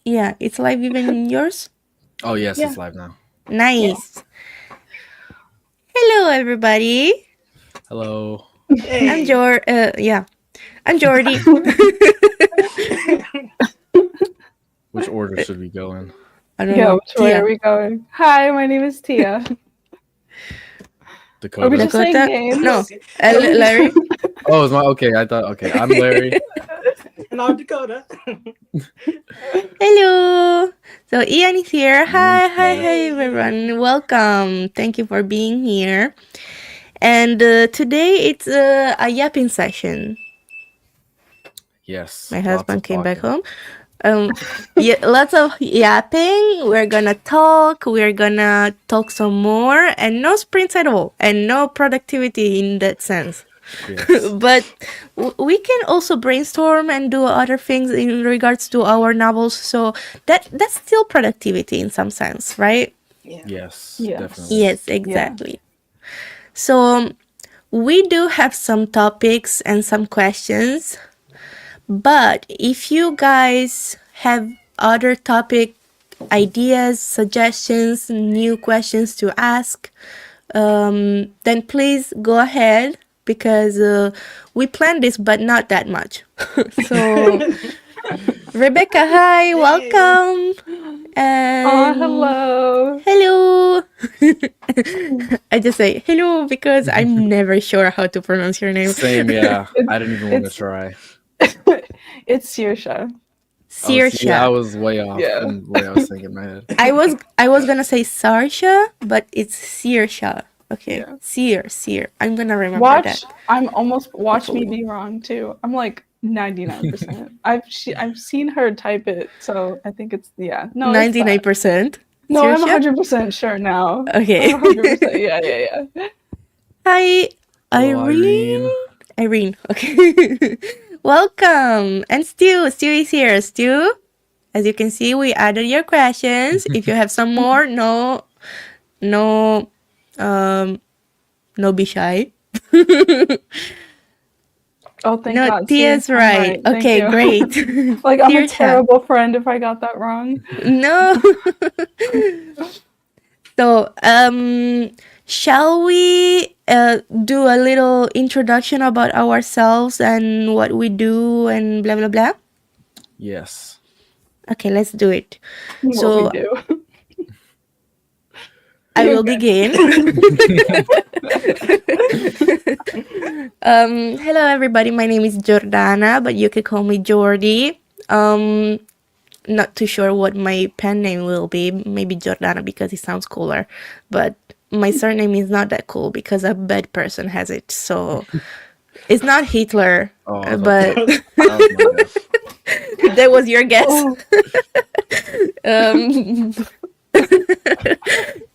Yeah, it's live even in yours? Oh, yes, Yeah. it's live now. Nice. Hello, everybody. Hello. I'm I'm Jordy. Which order should we go in? I don't Yeah, know. which way Tia. are we going? Hi, my name is Tia. Are we Dakota. just saying Dakota? names? No. Larry? Oh, it's my okay. Okay, I'm Larry. And I'm Dakota. Hello. So Ian is here. Hi, Hey. everyone. Welcome. Thank you for being here. And today it's a yapping session. Yes. My lots husband of came back talking. home. Yeah, lots of yapping. We're gonna talk. We're gonna talk some more, and no sprints at all, and no productivity in that sense. Yes. But we can also brainstorm and do other things in regards to our novels. So that's still productivity in some sense, right? Yes. Yes. Definitely. Yes, exactly. So we do have some topics and some questions. But if you guys have other topic ideas, suggestions, new questions to ask, then please go ahead because we planned this, but not that much. So, Rebecca, hi, welcome. And hello. hello. I just say hello because I'm never sure how to pronounce your name. Same, yeah. I didn't even want to try. It's Saoirse. Oh, see, I Saoirse. was way off Yeah. in the way I was thinking in my head. I was gonna say Saoirse, but it's Saoirse. Okay, Yeah. Sear. I'm gonna remember that. Watch me be wrong too. I'm like 99%. I've seen her type it, so I think it's no. 99%. No, I'm Saoirse? 100% sure now. Okay. I'm 100%. Yeah. Hi, Hello, Irene. Irene. Okay. Welcome. And Stu is here. Stu, as you can see, we added your questions. If you have some more, no, be shy. Oh, thank No, God. Tia's See, I'm right. Thank Okay, you. great. Like I'm a Saoirse. terrible friend if I got that wrong. No. So, shall we do a little introduction about ourselves and what we do and blah blah blah? Yes. Okay, let's do it. What So we do. I will begin. Hello everybody, my name is Jordana, but you could call me Jordy. Not too sure what my pen name will be. Maybe Jordana because it sounds cooler. But my surname is not that cool because a bad person has it. So it's not Hitler. Oh, but that was my guess. that was your guess.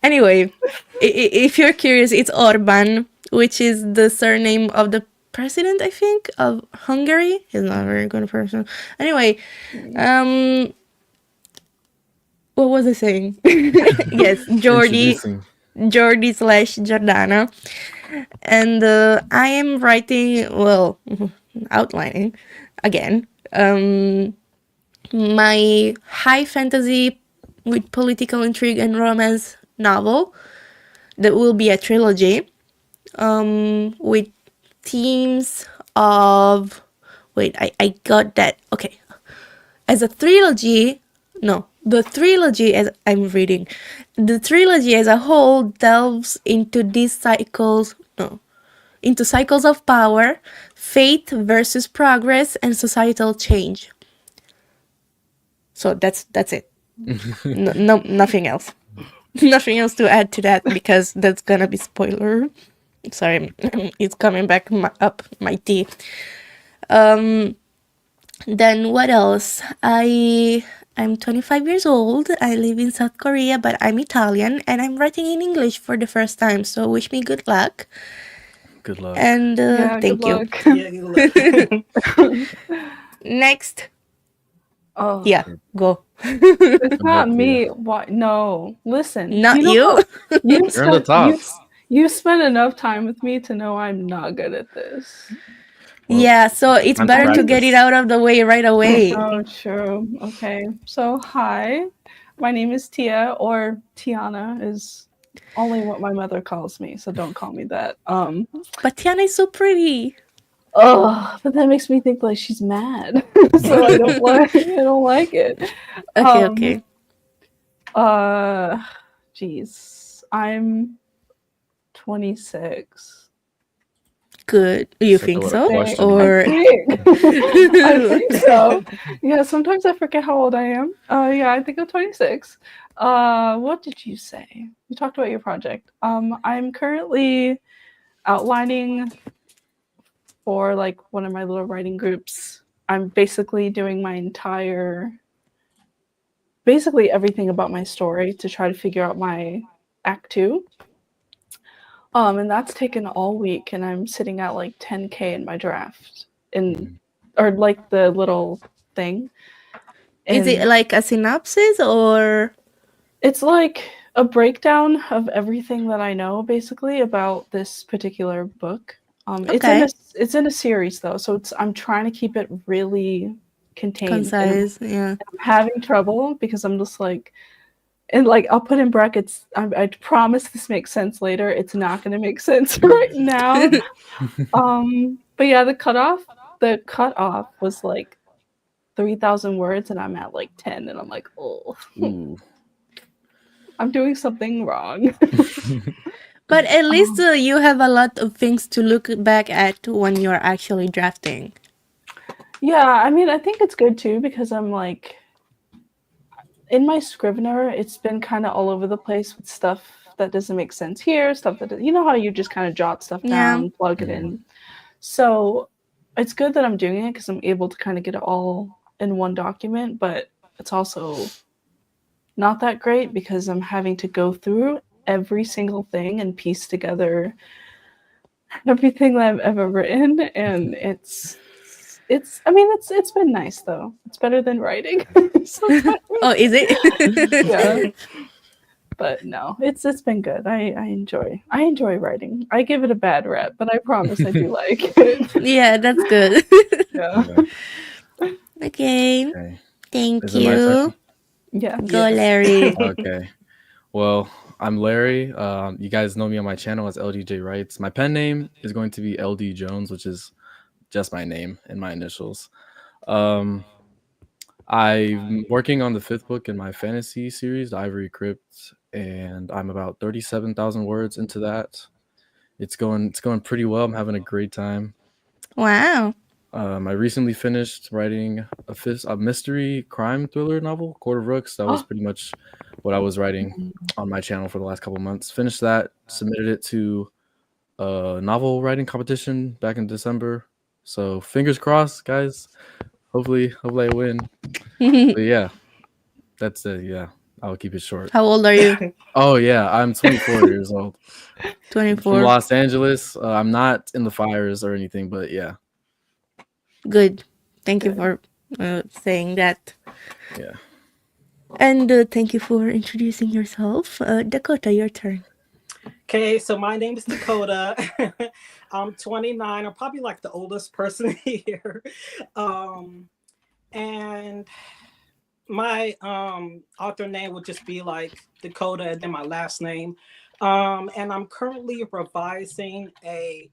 Anyway, if you're curious, it's Orban, which is the surname of the president, I think, of Hungary. He's not a very good person. Anyway, what was I saying? Yes, Jordy / Jordana. And I am writing, outlining again, my high fantasy with political intrigue and romance novel that will be a trilogy with themes of I got that. Okay, as a trilogy, no, the trilogy as I'm reading, the trilogy as a whole delves into these cycles of power, faith versus progress, and societal change. So that's it. No, nothing else. Nothing else to add to that because that's gonna be spoiler. Sorry, it's coming back up my tea. Then what else? I'm 25 years old. I live in South Korea, but I'm Italian and I'm writing in English for the first time. So wish me good luck. Good luck. And thank you. Yeah, good luck. Next. Oh. Yeah, go. It's not me. Why? No. Listen. Not you? You're in the top. You spent enough time with me to know I'm not good at this. Yeah, so it's time to better to get it practice. out of the way right away. Oh, true. Okay. So, hi. My name is Tia, or Tiana is only what my mother calls me, so don't call me that. But Tiana is so pretty. Oh, but that makes me think like she's mad. So I don't like it. Okay, Um, okay. Geez. I'm 26. Good. You It's like think a so? question. Or I think so. Yeah, sometimes I forget how old I am. Yeah, I think I'm 26. What did you say? You talked about your project. I'm currently outlining for like one of my little writing groups. I'm basically doing basically everything about my story to try to figure out my act two. And that's taken all week, and I'm sitting at like 10K in my draft, or like the little thing. is it And like a synopsis or it's like a breakdown of everything that I know, basically, about this particular book. okay, It's in a series though, so I'm trying to keep it really contained, and concise? Yeah. I'm having trouble because I'm just like, and like I'll put in brackets. I promise this makes sense later. It's not going to make sense right now. But yeah, the cutoff was like 3,000 words, and I'm at like 10, and I'm like, oh, Ooh. I'm doing something wrong. But at least you have a lot of things to look back at when you're actually drafting. Yeah, I mean, I think it's good too because I'm like, in my Scrivener, it's been kind of all over the place with stuff that doesn't make sense here, stuff that, you know how you just kind of jot stuff Yeah. down, plug it in. So it's good that I'm doing it because I'm able to kind of get it all in one document, but it's also not that great because I'm having to go through every single thing and piece together everything that I've ever written, and it's been nice though. It's better than writing. Sometimes. Oh, is it? Yeah. But no, it's been good. I enjoy writing. I give it a bad rep, but I promise I do like it. Yeah, that's good. Yeah. Okay. Okay. Thank Is it my turn? you. Yeah. Go, Yes. Larry. Okay. Well, I'm Larry. You guys know me on my channel as LDJ Writes. My pen name is going to be LD Jones, which is just my name and my initials. I'm working on the 5th book in my fantasy series, The Ivory Crypt, and I'm about 37,000 words into that. It's going pretty well. I'm having a great time. Wow. I recently finished writing a mystery crime thriller novel, Court of Rooks. That was pretty much what I was writing on my channel for the last couple of months. Finished that, submitted it to a novel writing competition back in December. So fingers crossed, guys. Hopefully I win. But yeah, that's it. Yeah, I'll keep it short. How old are you? Oh yeah, I'm 24 years old. From 24. Los Angeles. I'm not in the fires or anything, but yeah. Good. Thank you for saying that. Yeah. And thank you for introducing yourself. Dakota, your turn. Okay, so my name is Dakota. I'm 29. I'm probably like the oldest person here. And my author name would just be like Dakota and then my last name. And I'm currently revising a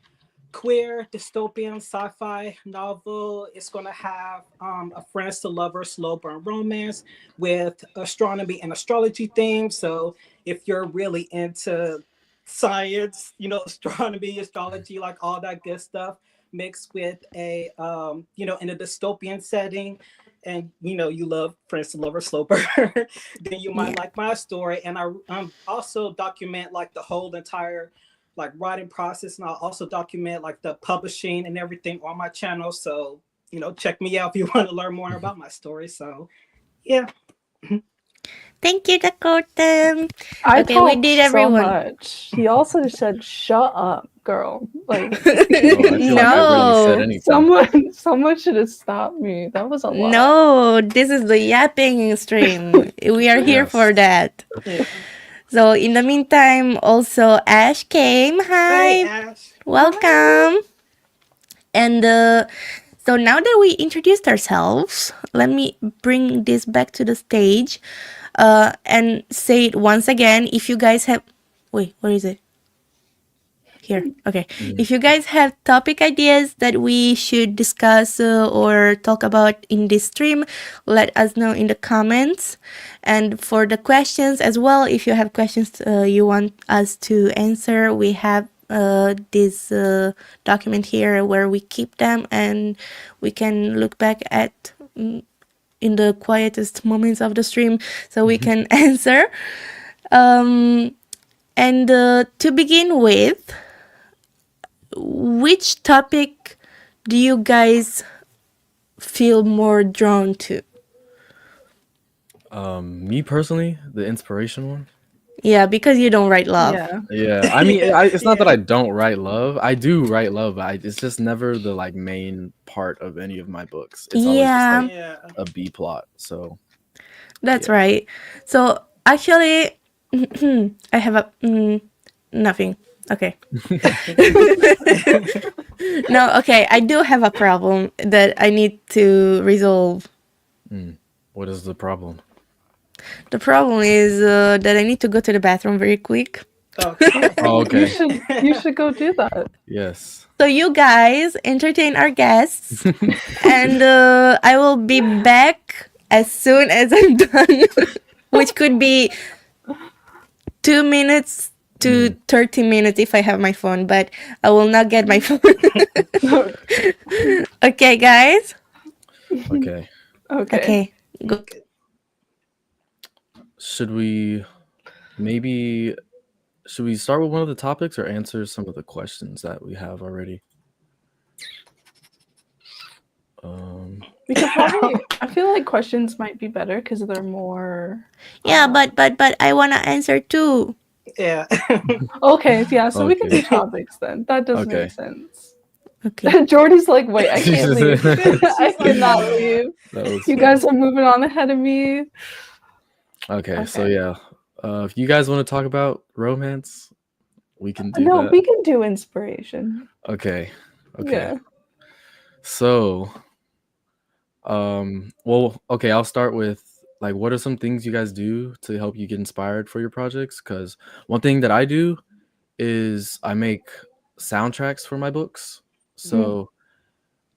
queer dystopian sci-fi novel. It's going to have a friends to lovers slow burn romance with astronomy and astrology themes. So if you're really into science, astronomy, astrology, like all that good stuff, mixed with a in a dystopian setting, and you love friends to lovers slow burn, then you might like my story. And I also document like the whole entire like writing process, and I'll also document like the publishing and everything on my channel. So check me out if you want to learn more about my story. So yeah. Thank you, Dakota. I Okay, we did everyone. so much. He also just said, "Shut up, girl." Like, Oh, I feel like I really said No. anything. someone should have stopped me. That was a lot. No, this is the yapping stream. We are here Yes. for that. Yeah. So in the meantime, also Ash came. Hi. Hey, Ash. Welcome. And so now that we introduced ourselves, let me bring this back to the stage and say it once again. If you guys have... Wait, where is it? Here. Okay. If you guys have topic ideas that we should discuss or talk about in this stream, let us know in the comments. And for the questions as well, if you have questions you want us to answer, we have this document here where we keep them and we can look back at in the quietest moments of the stream so we can answer. And to begin with, which topic do you guys feel more drawn to? Me personally, the inspiration one. Yeah, because you don't write love. Yeah. I mean, it's not that I don't write love. I do write love, but it's just never the like main part of any of my books. It's always just like a B plot. So that's right. So actually, I have a nothing. Okay. No, okay. I do have a problem that I need to resolve. What is the problem? The problem is that I need to go to the bathroom very quick. Okay. Oh, okay. You should go do that. Yes. So you guys entertain our guests, and I will be back as soon as I'm done, which could be 2 minutes to 30 minutes if I have my phone, but I will not get my phone. Okay, guys? Okay. Okay. Go. Should we start with one of the topics or answer some of the questions that we have already? We could probably. I feel like questions might be better because they're more. Yeah, but I wanna answer too. Yeah. Okay, yeah. So we can do Okay. topics then. That does Okay. make sense. Okay. Jordy's like, wait, I can't leave. I cannot leave. You guys are moving on ahead of me. Okay, so Okay. yeah. If you guys want to talk about romance, we can do No, that. we can do inspiration. Okay. Yeah. So, well, okay, I'll start with like, what are some things you guys do to help you get inspired for your projects? Because one thing that I do is I make soundtracks for my books. So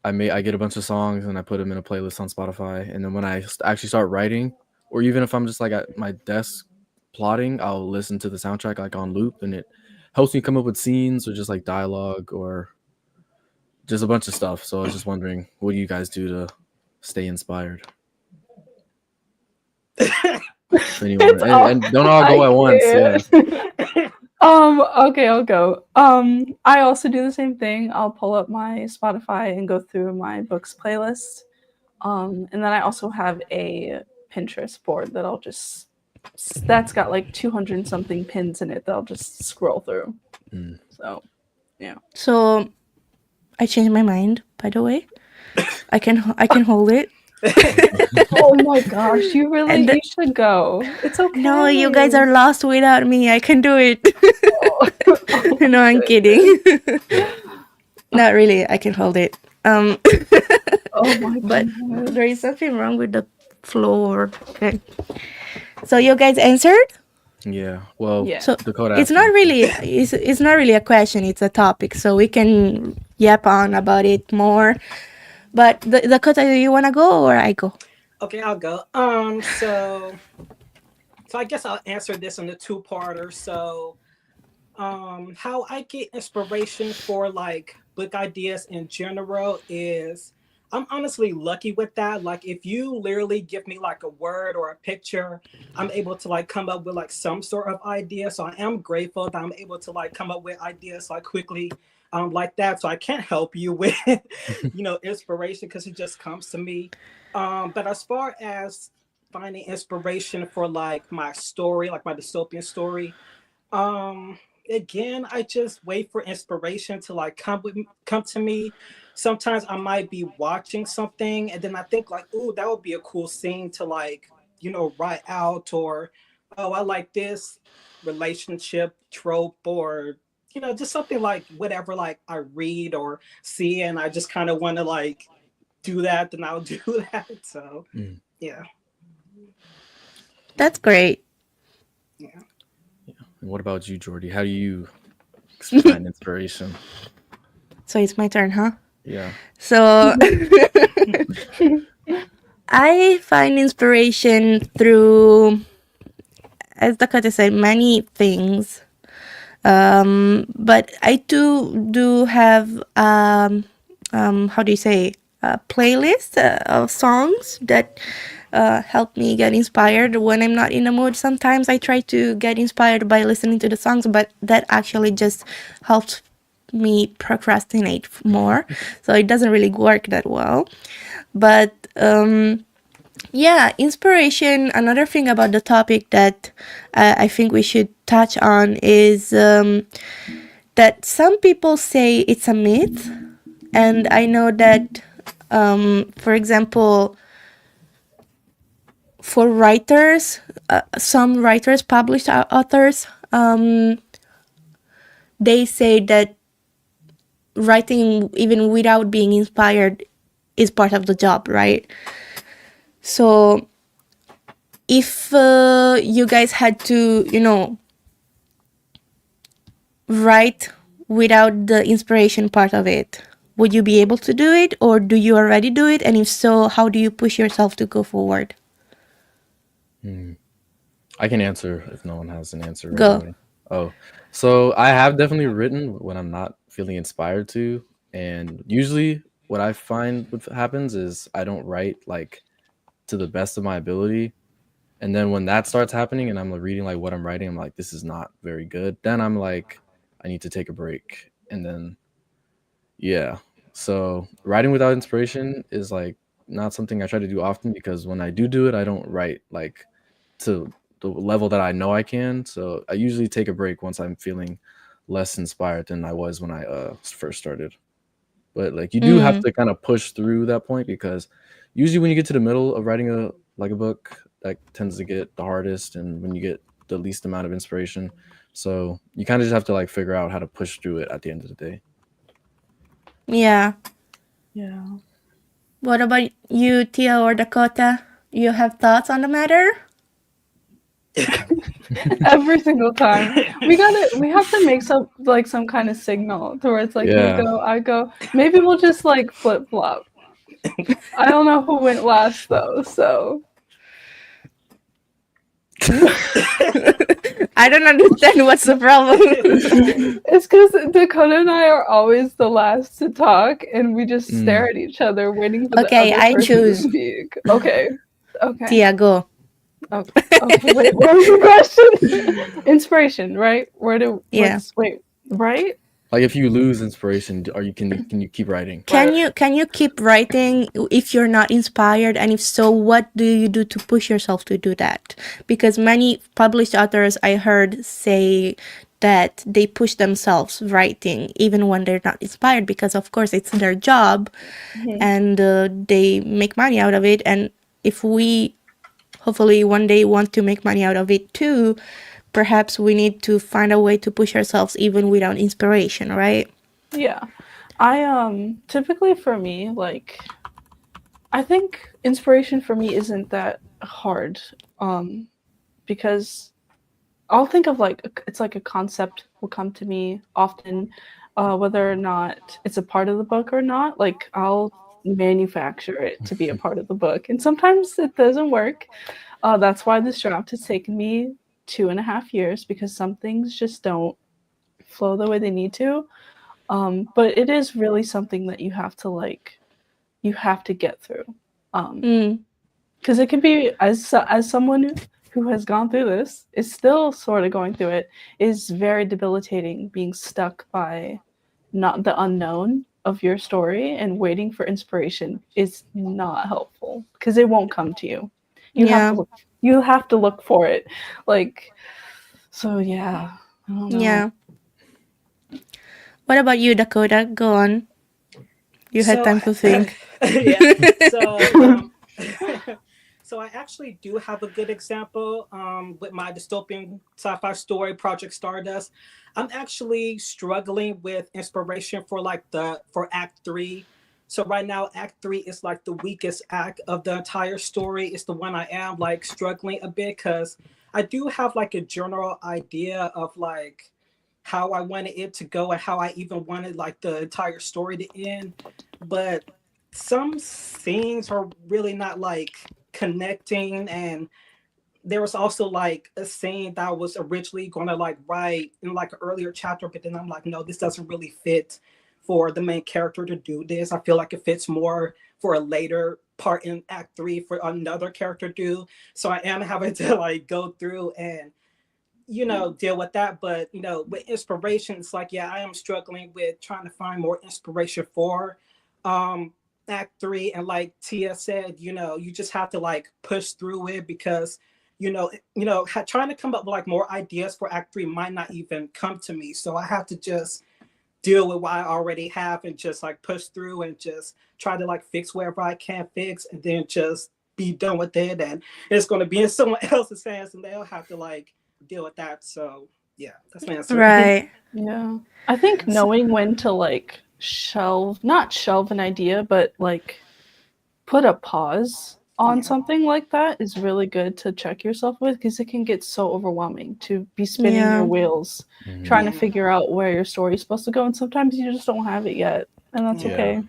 I get a bunch of songs and I put them in a playlist on Spotify. And then when I actually start writing, or even if I'm just like at my desk plotting, I'll listen to the soundtrack like on loop, and it helps me come up with scenes or just like dialogue or just a bunch of stuff. So I was just wondering, what do you guys do to stay inspired? Anyone, and don't all go at once. Yeah. Okay, I'll go. I also do the same thing. I'll pull up my Spotify and go through my books playlist. And then I also have a Pinterest board that that's got like 200 and something pins in it that I'll just scroll through. So, yeah. So I changed my mind, by the way. I can hold it. Oh my gosh, you should go. It's okay. No, you guys are lost without me. I can do it. No, I'm kidding. Not really. I can hold it. Oh my But god. there is something wrong with the floor. Okay. So you guys answered? Yeah. Well, Yeah. So Dakota. it's not really it's not really a question, it's a topic. So we can yap on about it more. But Dakota, do you wanna go or I go? Okay, I'll go. So I guess I'll answer this in a two-parter. So how I get inspiration for like book ideas in general is I'm honestly lucky with that. Like if you literally give me like a word or a picture, I'm able to like come up with like some sort of idea. So I am grateful that I'm able to like come up with ideas like quickly like that. So I can't help you with inspiration because it just comes to me. But as far as finding inspiration for like my story, like my dystopian story, again, I just wait for inspiration to like come to me. Sometimes I might be watching something and then I think like, ooh, that would be a cool scene to like, write out, or oh, I like this relationship trope or just something like whatever like I read or see, and I just kind of want to like do that, then I'll do that. So yeah. That's great. Yeah. And what about you, Jordy? How do you find inspiration? So it's my turn, huh? Yeah. So I find inspiration through, as Dakota said, many things. But I do have how do you say, a playlist of songs that help me get inspired when I'm not in the mood. Sometimes I try to get inspired by listening to the songs, but that actually just helps me procrastinate more. So it doesn't really work that well. But yeah, inspiration. Another thing about the topic that I think we should touch on is that some people say it's a myth. And I know that, for example, for writers, some writers, published authors, they say that writing even without being inspired is part of the job, right? So if you guys had to, write without the inspiration part of it, would you be able to do it, or do you already do it? And if so, how do you push yourself to go forward? I can answer if no one has an answer right Go. away. Oh, so I have definitely written when I'm not feeling inspired to, and usually what I find what happens is I don't write like to the best of my ability, and then when that starts happening and I'm like, reading like what I'm writing, I'm like, this is not very good. Then I'm like, I need to take a break, and then yeah. So writing without inspiration is like not something I try to do often, because when I do it, I don't write like to the level that I know I can. So I usually take a break once I'm feeling less inspired than I was when I first started. But like you do have to kind of push through that point, because usually when you get to the middle of writing a book, that tends to get the hardest, and when you get the least amount of inspiration. So you kind of just have to like figure out how to push through it at the end of the day. Yeah. Yeah. What about you, Tia or Dakota? You have thoughts on the matter? Every single time. We have to make some kind of signal to where it's like Yeah. you go, I go. Maybe we'll just like flip flop. I don't know who went last though, so I don't understand what's the problem. it's because Dakota and I are always the last to talk, and we just stare at each other, waiting for Okay, the other I person choose. to speak. Okay. Tia, go. Okay. Wait, what was the question? Inspiration, right? Yeah. Right? Like if you lose inspiration, can you keep writing? Can you keep writing if you're not inspired? And if so, what do you do to push yourself to do that? Because many published authors I heard say that they push themselves writing even when they're not inspired, because of course it's their job and they make money out of it. And if we hopefully one day want to make money out of it too, perhaps we need to find a way to push ourselves even without inspiration, right? Yeah. I typically for me, like I think inspiration for me isn't that hard. Because I'll think of it's like a concept will come to me often, whether or not it's a part of the book or not. Like I'll manufacture it to be a part of the book, and sometimes it doesn't work. That's why this draft has taken me 2.5 years, because some things just don't flow the way they need to. But it is really something that you have to get through. Because it can be, as someone who has gone through this, is still sort of going through it, is very debilitating. Being stuck by not the unknown of your story and waiting for inspiration is not helpful, because it won't come to you. You have to look for it. Like, so yeah. I don't know. Yeah. What about you, Dakota? Go on. You had time to think. Yeah. So I actually do have a good example with my dystopian sci-fi story, Project Stardust. I'm actually struggling with inspiration for for Act Three. So right now, Act Three is like the weakest act of the entire story. It's the one I am like struggling a bit because I do have like a general idea of like how I wanted it to go and how I even wanted like the entire story to end, but some scenes are really not like connecting. And there was also like a scene that I was originally going to like write in like an earlier chapter, but then I'm like, no, this doesn't really fit for the main character to do this. I feel like it fits more for a later part in Act Three for another character to do. So I am having to like go through and deal with that. But with inspiration, it's like, yeah, I am struggling with trying to find more inspiration for um Act Three. And like Tia said, you just have to like push through it because trying to come up with like more ideas for Act Three might not even come to me. So I have to just deal with what I already have and just like push through and just try to like fix wherever I can fix, and then just be done with it. And it's going to be in someone else's hands and they'll have to like deal with that. So yeah, that's my answer. Right. Yeah. I think knowing when to like not shelve an idea, but like put a pause on something like that is really good to check yourself with, because it can get so overwhelming to be spinning Yeah. your wheels trying to figure out where your story's supposed to go, and sometimes you just don't have it yet, and that's okay.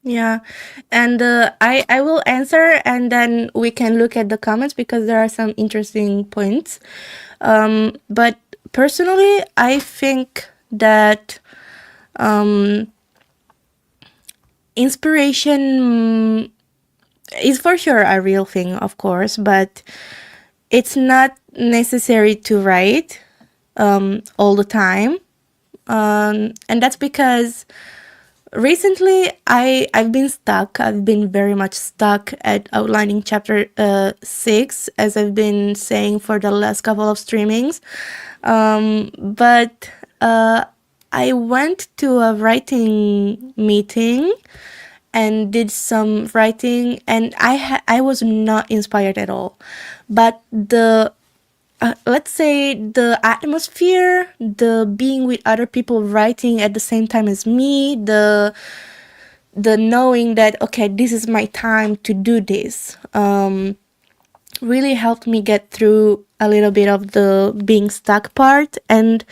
Yeah, and I will answer, and then we can look at the comments because there are some interesting points. But personally, I think that inspiration is for sure a real thing, of course, but it's not necessary to write all the time. And that's because recently I've been stuck. I've been very much stuck at outlining chapter 6, as I've been saying for the last couple of streamings. But I went to a writing meeting and did some writing, and I was not inspired at all. But the let's say the atmosphere, the being with other people writing at the same time as me, the knowing that, okay, this is my time to do this, really helped me get through a little bit of the being stuck part. And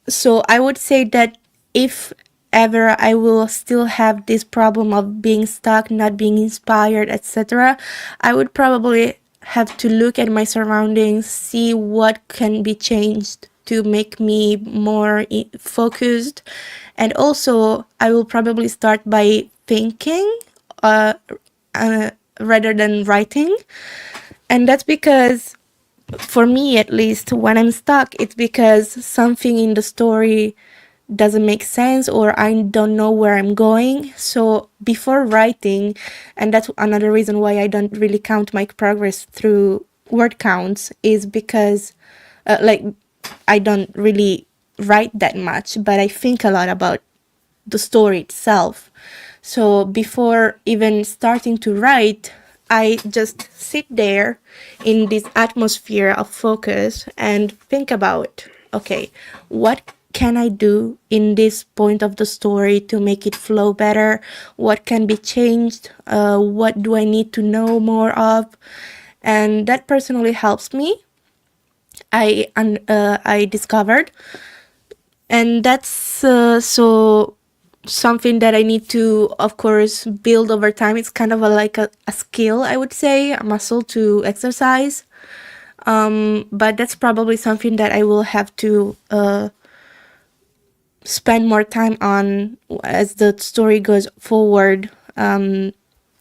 so I would say that if ever I will still have this problem of being stuck, not being inspired, etc., I would probably have to look at my surroundings, see what can be changed to make me more focused. And also, I will probably start by thinking rather than writing. And that's because, for me at least, when I'm stuck, it's because something in the story doesn't make sense or I don't know where I'm going. So before writing, and that's another reason why I don't really count my progress through word counts, is because I don't really write that much, but I think a lot about the story itself. So before even starting to write, I just sit there in this atmosphere of focus and think about, okay, what can I do in this point of the story to make it flow better? What can be changed? What do I need to know more of? And that personally helps me. I discovered, and that's so something that I need to, of course, build over time. It's kind of like a skill, I would say, a muscle to exercise. But that's probably something that I will have to spend more time on as the story goes forward, and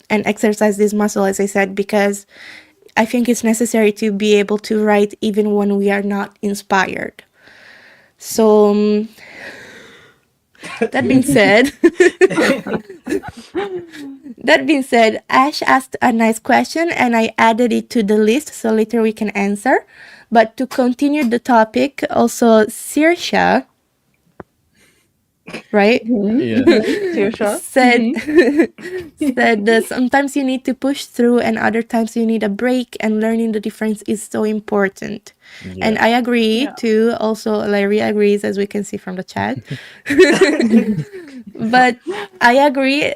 exercise this muscle, as I said, because I think it's necessary to be able to write even when we are not inspired. So that being said, Ash asked a nice question and I added it to the list so later we can answer. But to continue the topic, also Sirsha right? Yeah. Saoirse. said said that sometimes you need to push through and other times you need a break, and learning the difference is so important. And I agree Yeah. too. Also, Larry agrees, as we can see from the chat. But I agree.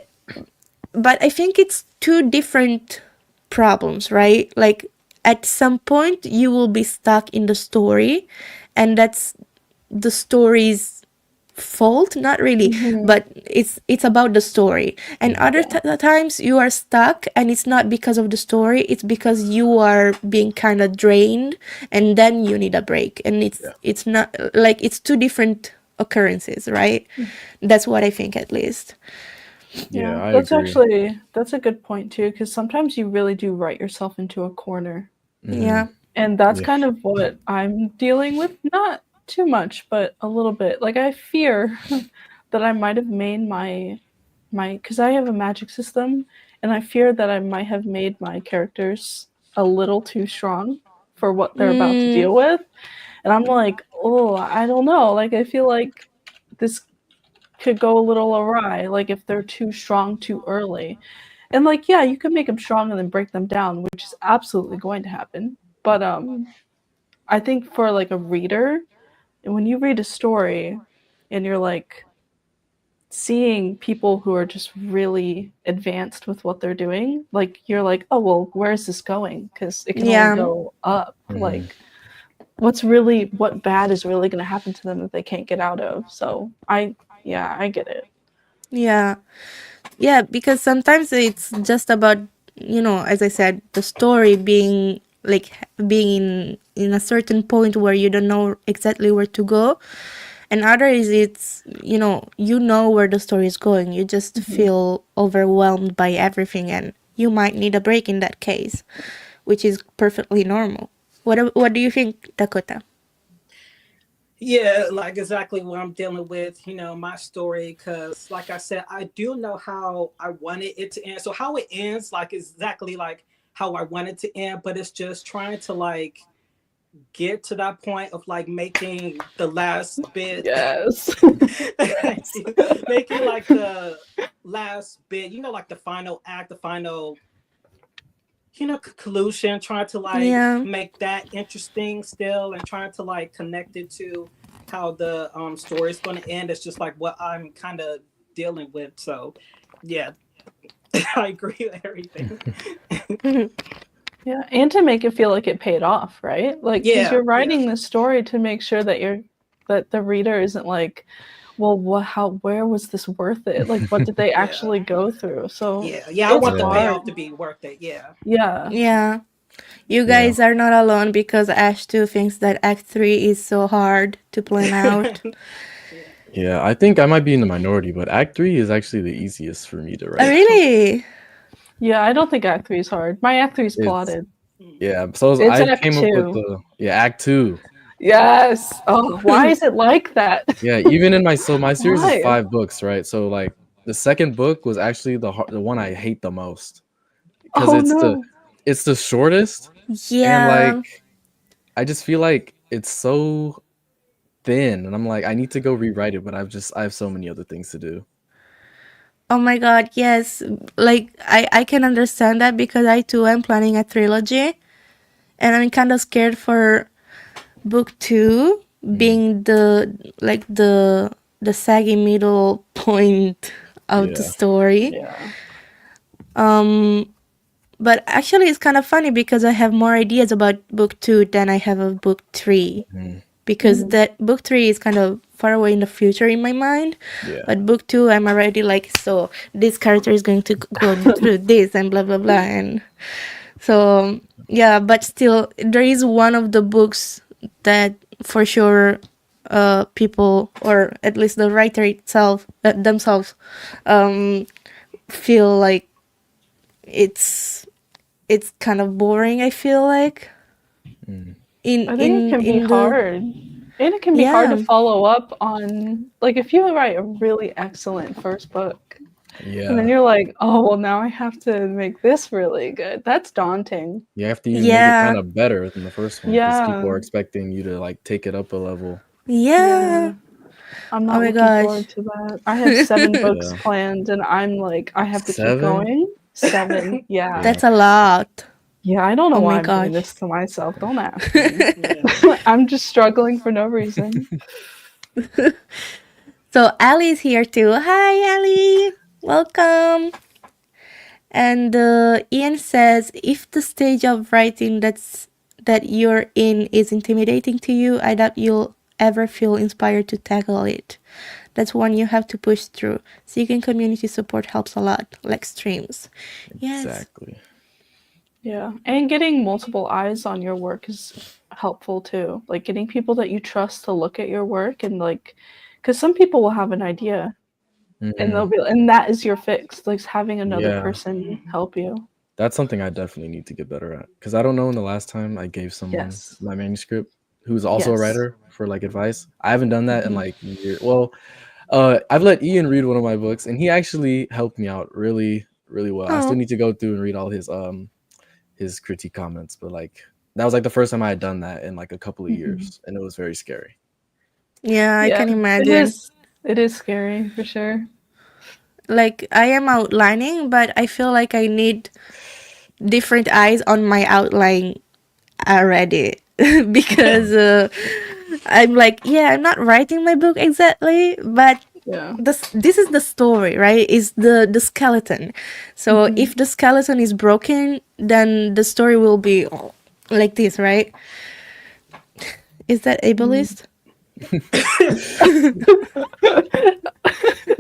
But I think it's two different problems, right? Like at some point you will be stuck in the story, and that's the story's fault, not really, but it's about the story. And other times you are stuck and it's not because of the story, it's because you are being kind of drained, and then you need a break. And it's not like, it's two different occurrences, right? That's what I think, at least. Yeah, I that's agree. that's a good point too, because sometimes you really do write yourself into a corner. Yeah. And that's Yeah. kind of what I'm dealing with. Not too much, but a little bit. Like I fear that I might have made my because I have a magic system, and I fear that I might have made my characters a little too strong for what they're about to deal with. And I'm like, oh, I don't know. Like I feel like this could go a little awry, like if they're too strong too early. And like, yeah, you can make them strong and then break them down, which is absolutely going to happen. But I think for like a reader, when you read a story and you're like seeing people who are just really advanced with what they're doing, like you're like, oh well, where is this going? Because it can only go up. Like what bad is really going to happen to them that they can't get out of? So I get it. Yeah, because sometimes it's just about, as I said, the story being like being in a certain point where you don't know exactly where to go. And other is it's, you know where the story is going. You just feel overwhelmed by everything, and you might need a break in that case, which is perfectly normal. What do you think, Dakota? Yeah, like exactly what I'm dealing with, my story, because like I said, I do know how I wanted it to end. So how it ends, like exactly like how I wanted to end, but it's just trying to like get to that point of like making the last bit, Yes. making like the last bit, like the final act, the final conclusion, trying to like Yeah. make that interesting still, and trying to like connect it to how the story is going to end. It's just like what I'm kind of dealing with. So yeah, I agree with everything. Yeah, and to make it feel like it paid off, right? Like, because you're writing the story to make sure that the reader isn't like, well, where was this worth it? Like, what did they actually go through? So I want the payoff to be worth it. Yeah. You guys are not alone, because Ash too thinks that Act 3 is so hard to plan out. Yeah, I think I might be in the minority, but Act 3 is actually the easiest for me to write. Oh, really? Yeah, I don't think Act 3 is hard. My Act 3 is plotted. Yeah, so It's I Act came 2. up with Act 2. Yes. Oh, why is it like that? Yeah, even in my series Why? is 5 books, right? So like the second book was actually the one I hate the most, because it's the shortest, and like I just feel like it's so thin, and I'm like, I need to go rewrite it, but I have so many other things to do. Oh my god, yes. Like I can understand that, because I too am planning a trilogy, and I'm kind of scared for book 2 being the saggy middle point of the story. But actually it's kind of funny, because I have more ideas about book 2 than I have of book 3. Because that book 3 is kind of far away in the future in my mind. But book 2, I'm already like, so this character is going to go through this and blah blah blah. And so yeah, but still there is one of the books that for sure people, or at least the writer itself themselves, feel like it's kind of boring, I feel like. I think it can be hard. And it can be hard to follow up on, like, if you write a really excellent first book, and then you're like, oh, well, now I have to make this really good. That's daunting. You have to even make it kind of better than the first one, because people are expecting you to like take it up a level. Yeah. I'm Oh not my looking gosh. forward to that. I have 7 books Yeah. planned, and I'm like, I have to keep 7? going. 7, yeah. That's a lot. Yeah, I don't know Oh why my I'm doing gosh. this to myself. Don't ask me. I'm just struggling for no reason. So Allie's here too. Hi, Allie. Welcome. And Ian says, if the stage of writing that you're in is intimidating to you, I doubt you'll ever feel inspired to tackle it. That's one you have to push through. Seeking community support helps a lot, like streams. Yes. Exactly. Yeah, and getting multiple eyes on your work is helpful too. Like getting people that you trust to look at your work and like, because some people will have an idea and they'll Mhm. be, and that is your fix. Like having another Yeah. person help you. That's something I definitely need to get better at, because I don't know when the last time I gave someone Yes. my manuscript who's also a Yes. writer for like advice. I haven't done that in like years. Well, I've let Ian read one of my books, and he actually helped me out really, really well. I still Oh, need to go through and read all his critique comments, but like that was like the first time I had done that in like a couple of years, and it was very scary. yeah, I can It imagine. is. It is scary for sure. Like, I am outlining, but I feel like I need different eyes on my outline already. Because I'm like, yeah, I'm not writing my book exactly, but Yeah. this is the story, right? Is the skeleton. So if the skeleton is broken, then the story will be like this, right? Is that ableist?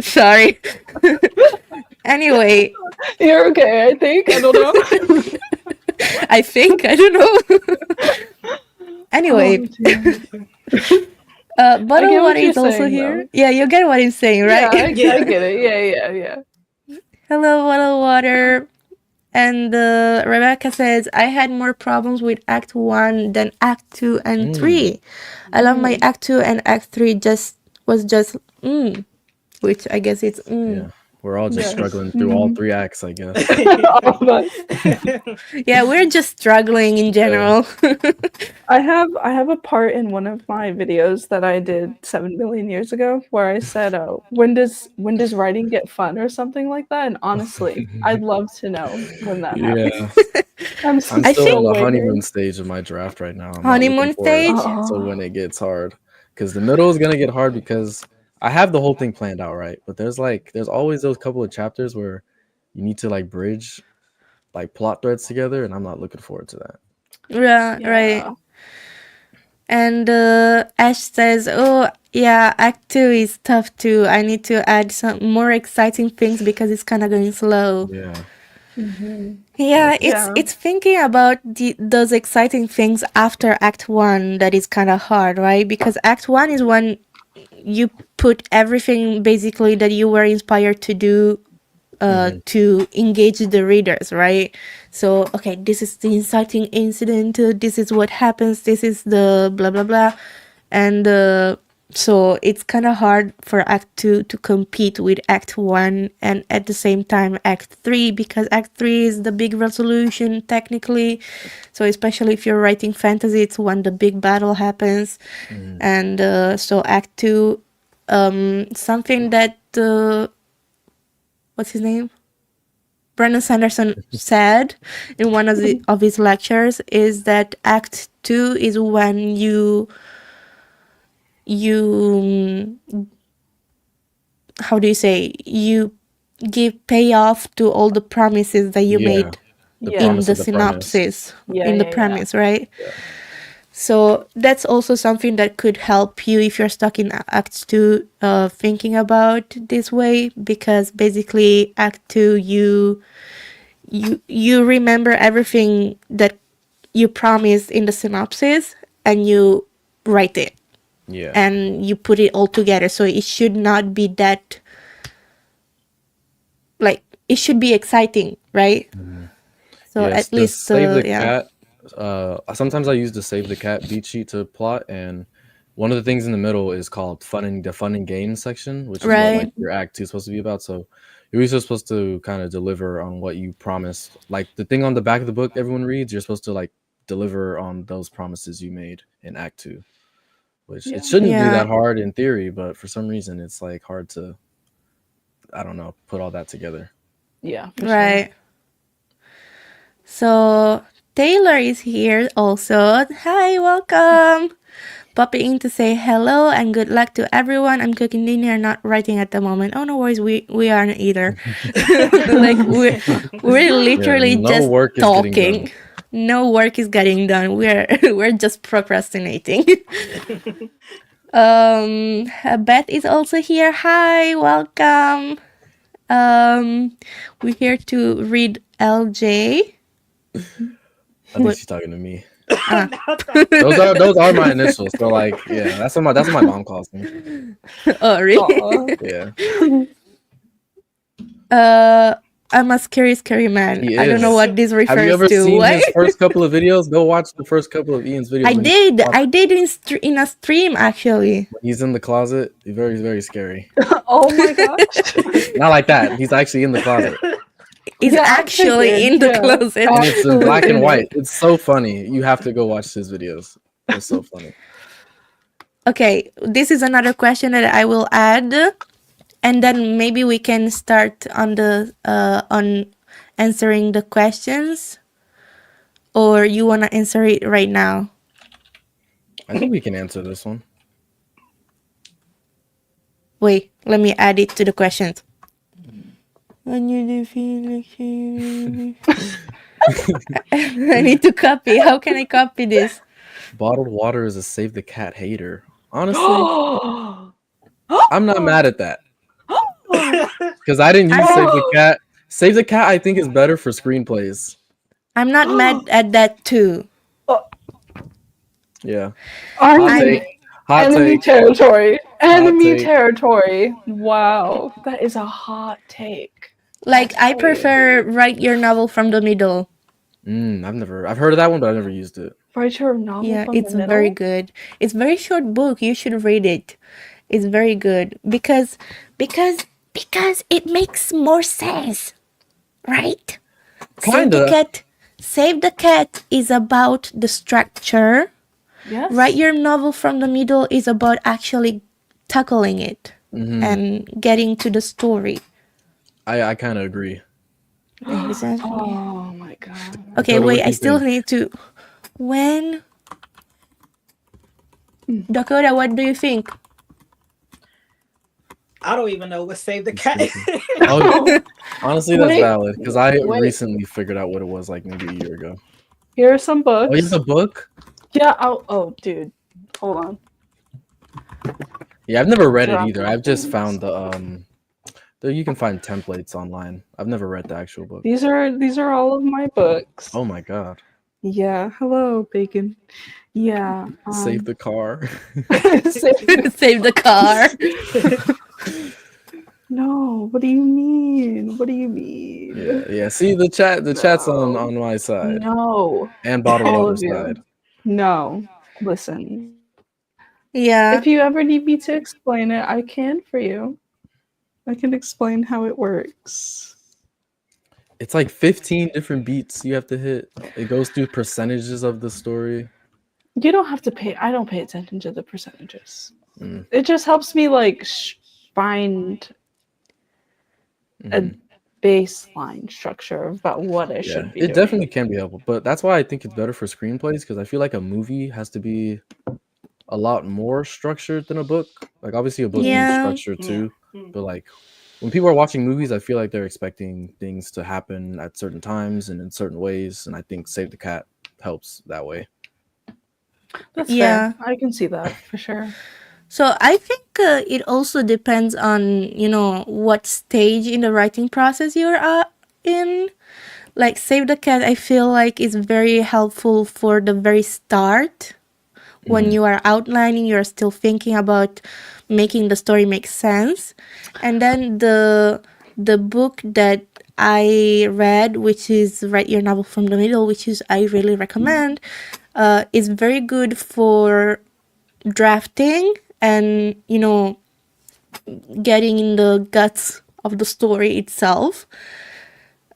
Sorry. Anyway, You're okay, I think. I don't know. I think, I don't know. Anyway, I bottle get what water you're is also saying, here. though. Yeah, you get what I'm saying, right? Yeah, I Yeah. get it. Yeah. Hello, bottle water. And Rebecca says, I had more problems with Act 1 than Act 2 and 3. I love my Act 2 and Act 3 was just, which I guess it's, Yeah, we're all just Yes. struggling through all 3 acts, I guess. All of us. Yeah, we're just struggling in general. I have a part in one of my videos that I did 7 million years ago where I said, when does writing get fun or something like that? And honestly, I'd love to know when that happens. Yeah, I'm I'm still still in the waiting. honeymoon stage of my draft right now. I'm not looking Honeymoon forward stage? to when it gets hard, because the middle is gonna get hard because I have the whole thing planned out, right? But there's always those couple of chapters where you need to like bridge like plot threads together, and I'm not looking forward to that. Yeah, right. Yeah. And Ash says, oh, yeah, Act 2 is tough too. I need to add some more exciting things because it's kind of going slow. Yeah. Yeah, Yeah. it's thinking about those exciting things after Act 1 that is kind of hard, right? Because Act 1 is when you put everything basically that you were inspired to do to engage the readers, right? So, okay, this is the inciting incident, this is what happens, this is the blah blah blah. And so it's kind of hard for Act 2 to compete with Act 1 and at the same time Act 3, because Act 3 is the big resolution technically. So especially if you're writing fantasy, it's when the big battle happens. And so Act 2, something that what's his name? Brandon Sanderson said in one of his lectures is that Act 2 is when you how do you say, you give payoff to all the promises that you made The Yeah. in promise the of the premise. synopsis, Yeah, in the yeah. premise, right? Yeah. So that's also something that could help you if you're stuck in Act 2, thinking about this way, because basically Act 2, you remember everything that you promised in the synopsis and you write it Yeah. and you put it all together. So it should not be that, like, it should be exciting, right? So Yes, at the least save the yeah. cat. Sometimes I use the save the cat beat sheet to plot, and one of the things in the middle is called the fun and gain section, which is what Right. like your act 2 is supposed to be about. So you're also supposed to kind of deliver on what you promised. Like the thing on the back of the book everyone reads, you're supposed to like deliver on those promises you made in act 2. which Yeah. it shouldn't be Yeah. that hard in theory, but for some reason it's like hard to, I don't know, put all that together. Yeah, for Right. So Taylor is here also. Hi, welcome. Popping in to say hello and good luck to everyone. I'm cooking dinner, not writing at the moment. Oh, no worries, we aren't either. Like we're literally no just work is getting talking. done. No work is getting done. We're just procrastinating. Beth is also here. Hi, welcome. We're here to read LJ. I think she's talking to me. Ah. Those are my initials. So like, yeah, that's what my mom calls me. Oh, really? Aw. Yeah. I'm a scary man. He I don't know is. what this refers Have you ever to. seen What? his first couple of videos? Go watch the first couple of Ian's videos. I did in a stream actually. When he's in the closet. He's very scary. Oh my gosh. Not like that. He's actually in the closet. It's Yeah, actually actually, in the yeah. closet. And it's in black and Absolutely. white. It's so funny. You have to go watch his videos. It's so funny. Okay, this is another question that I will add, and then maybe we can start on the on answering the questions, or you wanna answer it right now? I think we can answer this one. Wait, let me add it to the questions. When you do feel like you- I need to copy. How can I copy this? Bottled water is a save the cat hater. Honestly, I'm not mad at that. Because I didn't use Save the Cat. Save the Cat, I think, is better for screenplays. I'm not mad at that too. Yeah. I'm Hot in take. Hot enemy take. territory. Enemy take. territory. Wow. That is a hot take. Like, I That's prefer write your novel from the middle. I've heard of that one, but I've never used it. Write your novel Yeah, from it's the middle. very good. It's very short book. You should read it. It's very good because it makes more sense, right? Kinda. Save the Cat is about the structure. Yes. Write your novel from the middle is about actually tackling it and getting to the story. I kind of agree. Exactly. Oh my god. Okay, Dakota, what wait, do I you still think? need to. When. Dakota, what do you think? I don't even know what Save the Cat. Oh, honestly, that's Wait, valid. Because I wait. recently figured out what it was like maybe a year ago. Here are some books. Oh, you have the book? Yeah. Oh, dude. Hold on. Yeah, I've never read it Drop either. my I've just things. found you can find templates online. I've never read the actual book. These are all of my books. Oh my god. Yeah. Hello, Bacon. Yeah. Save the car. Save the car. No. What do you mean? What do you mean? Yeah. See the chat's on my side. No. And bottled All water's of you. side. No. Listen. Yeah. If you ever need me to explain it, I can for you. I can explain how it works. It's like 15 different beats you have to hit. It goes through percentages of the story. You don't have to pay. I don't pay attention to the percentages. Mm. It just helps me like find a baseline structure about what I should be doing. It definitely can be helpful, but that's why I think it's better for screenplays because I feel like a movie has to be a lot more structured than a book. Like obviously a book needs structure too, but like when people are watching movies, I feel like they're expecting things to happen at certain times and in certain ways, and I think Save the Cat helps that way. That's Yeah. fair. I can see that for sure. So I think it also depends on, what stage in the writing process you're in. Like Save the Cat, I feel like is very helpful for the very start. When you are outlining, you're still thinking about making the story make sense. And then the book that I read, which is Write Your Novel from the Middle, which is I really recommend, is very good for drafting and, getting in the guts of the story itself.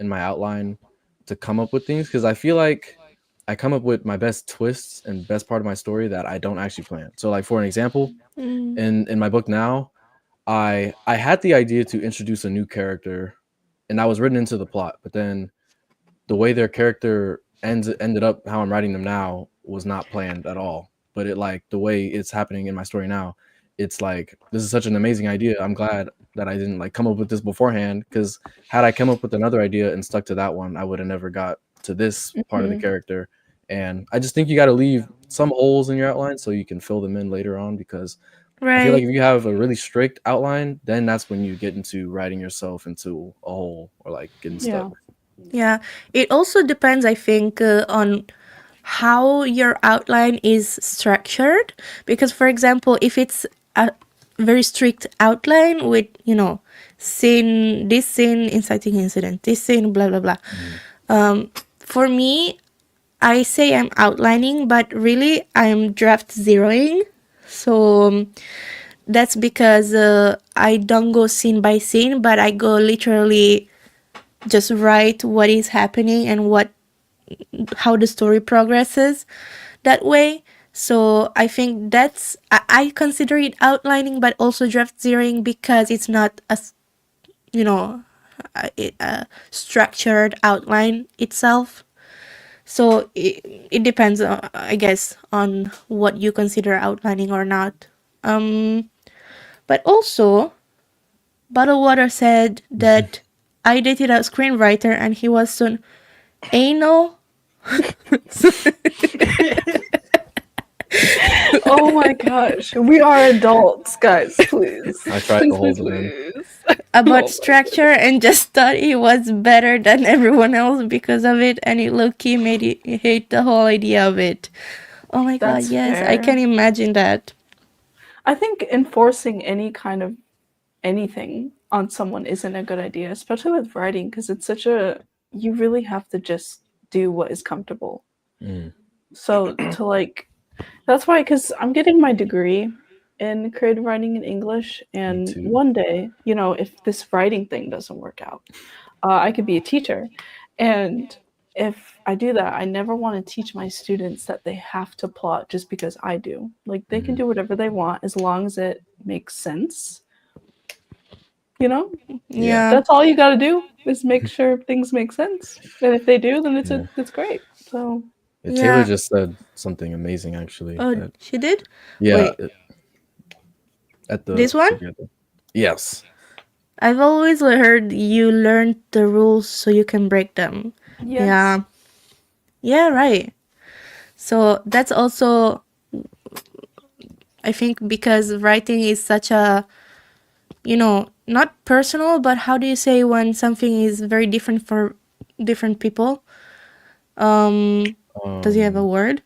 in my outline to come up with things, because I feel like I come up with my best twists and best part of my story that I don't actually plan. So like for an example, in my book now, I had the idea to introduce a new character, and that was written into the plot, but then the way their character ended up how I'm writing them now was not planned at all. But it like the way it's happening in my story now, it's like this is such an amazing idea. I'm glad that I didn't like come up with this beforehand, because had I come up with another idea and stuck to that one, I would have never got to this part of the character. And I just think you got to leave some holes in your outline so you can fill them in later on, because I feel like if you have a really strict outline, then that's when you get into writing yourself into a hole or like getting stuck. Yeah, it also depends, I think, on how your outline is structured. Because, for example, if it's a very strict outline with, scene, this scene, inciting incident, this scene, blah, blah, blah. For me, I say I'm outlining, but really I'm draft zeroing. So that's because I don't go scene by scene, but I go literally just write what is happening and how the story progresses that way. So I think I consider it outlining, but also draft zeroing, because it's not a structured outline itself. So it depends, I guess, on what you consider outlining or not. But also, Bottlewater said that I dated a screenwriter and he was soon anal. Oh my gosh, we are adults, guys. Please. I tried to hold it in. About structure and just thought he was better than everyone else because of it, and it low-key made it hate the whole idea of it. Oh my That's god, yes, fair. I can imagine that. I think enforcing any kind of anything on someone isn't a good idea, especially with writing, because it's you really have to just do what is comfortable. So that's why, because I'm getting my degree in creative writing in English, and one day, if this writing thing doesn't work out, I could be a teacher. And if I do that, I never want to teach my students that they have to plot just because I do. Like, they can do whatever they want as long as it makes sense. Yeah. That's all you got to do, is make sure things make sense. And if they do, then it's great. So Taylor just said something amazing, actually. Oh, she did? Yeah. Wait. At the This one? Yes. I've always heard you learn the rules so you can break them. yes. Yeah, right. So that's also, I think, because writing is such a, not personal, but how do you say when something is very different for different people? Does he have a word?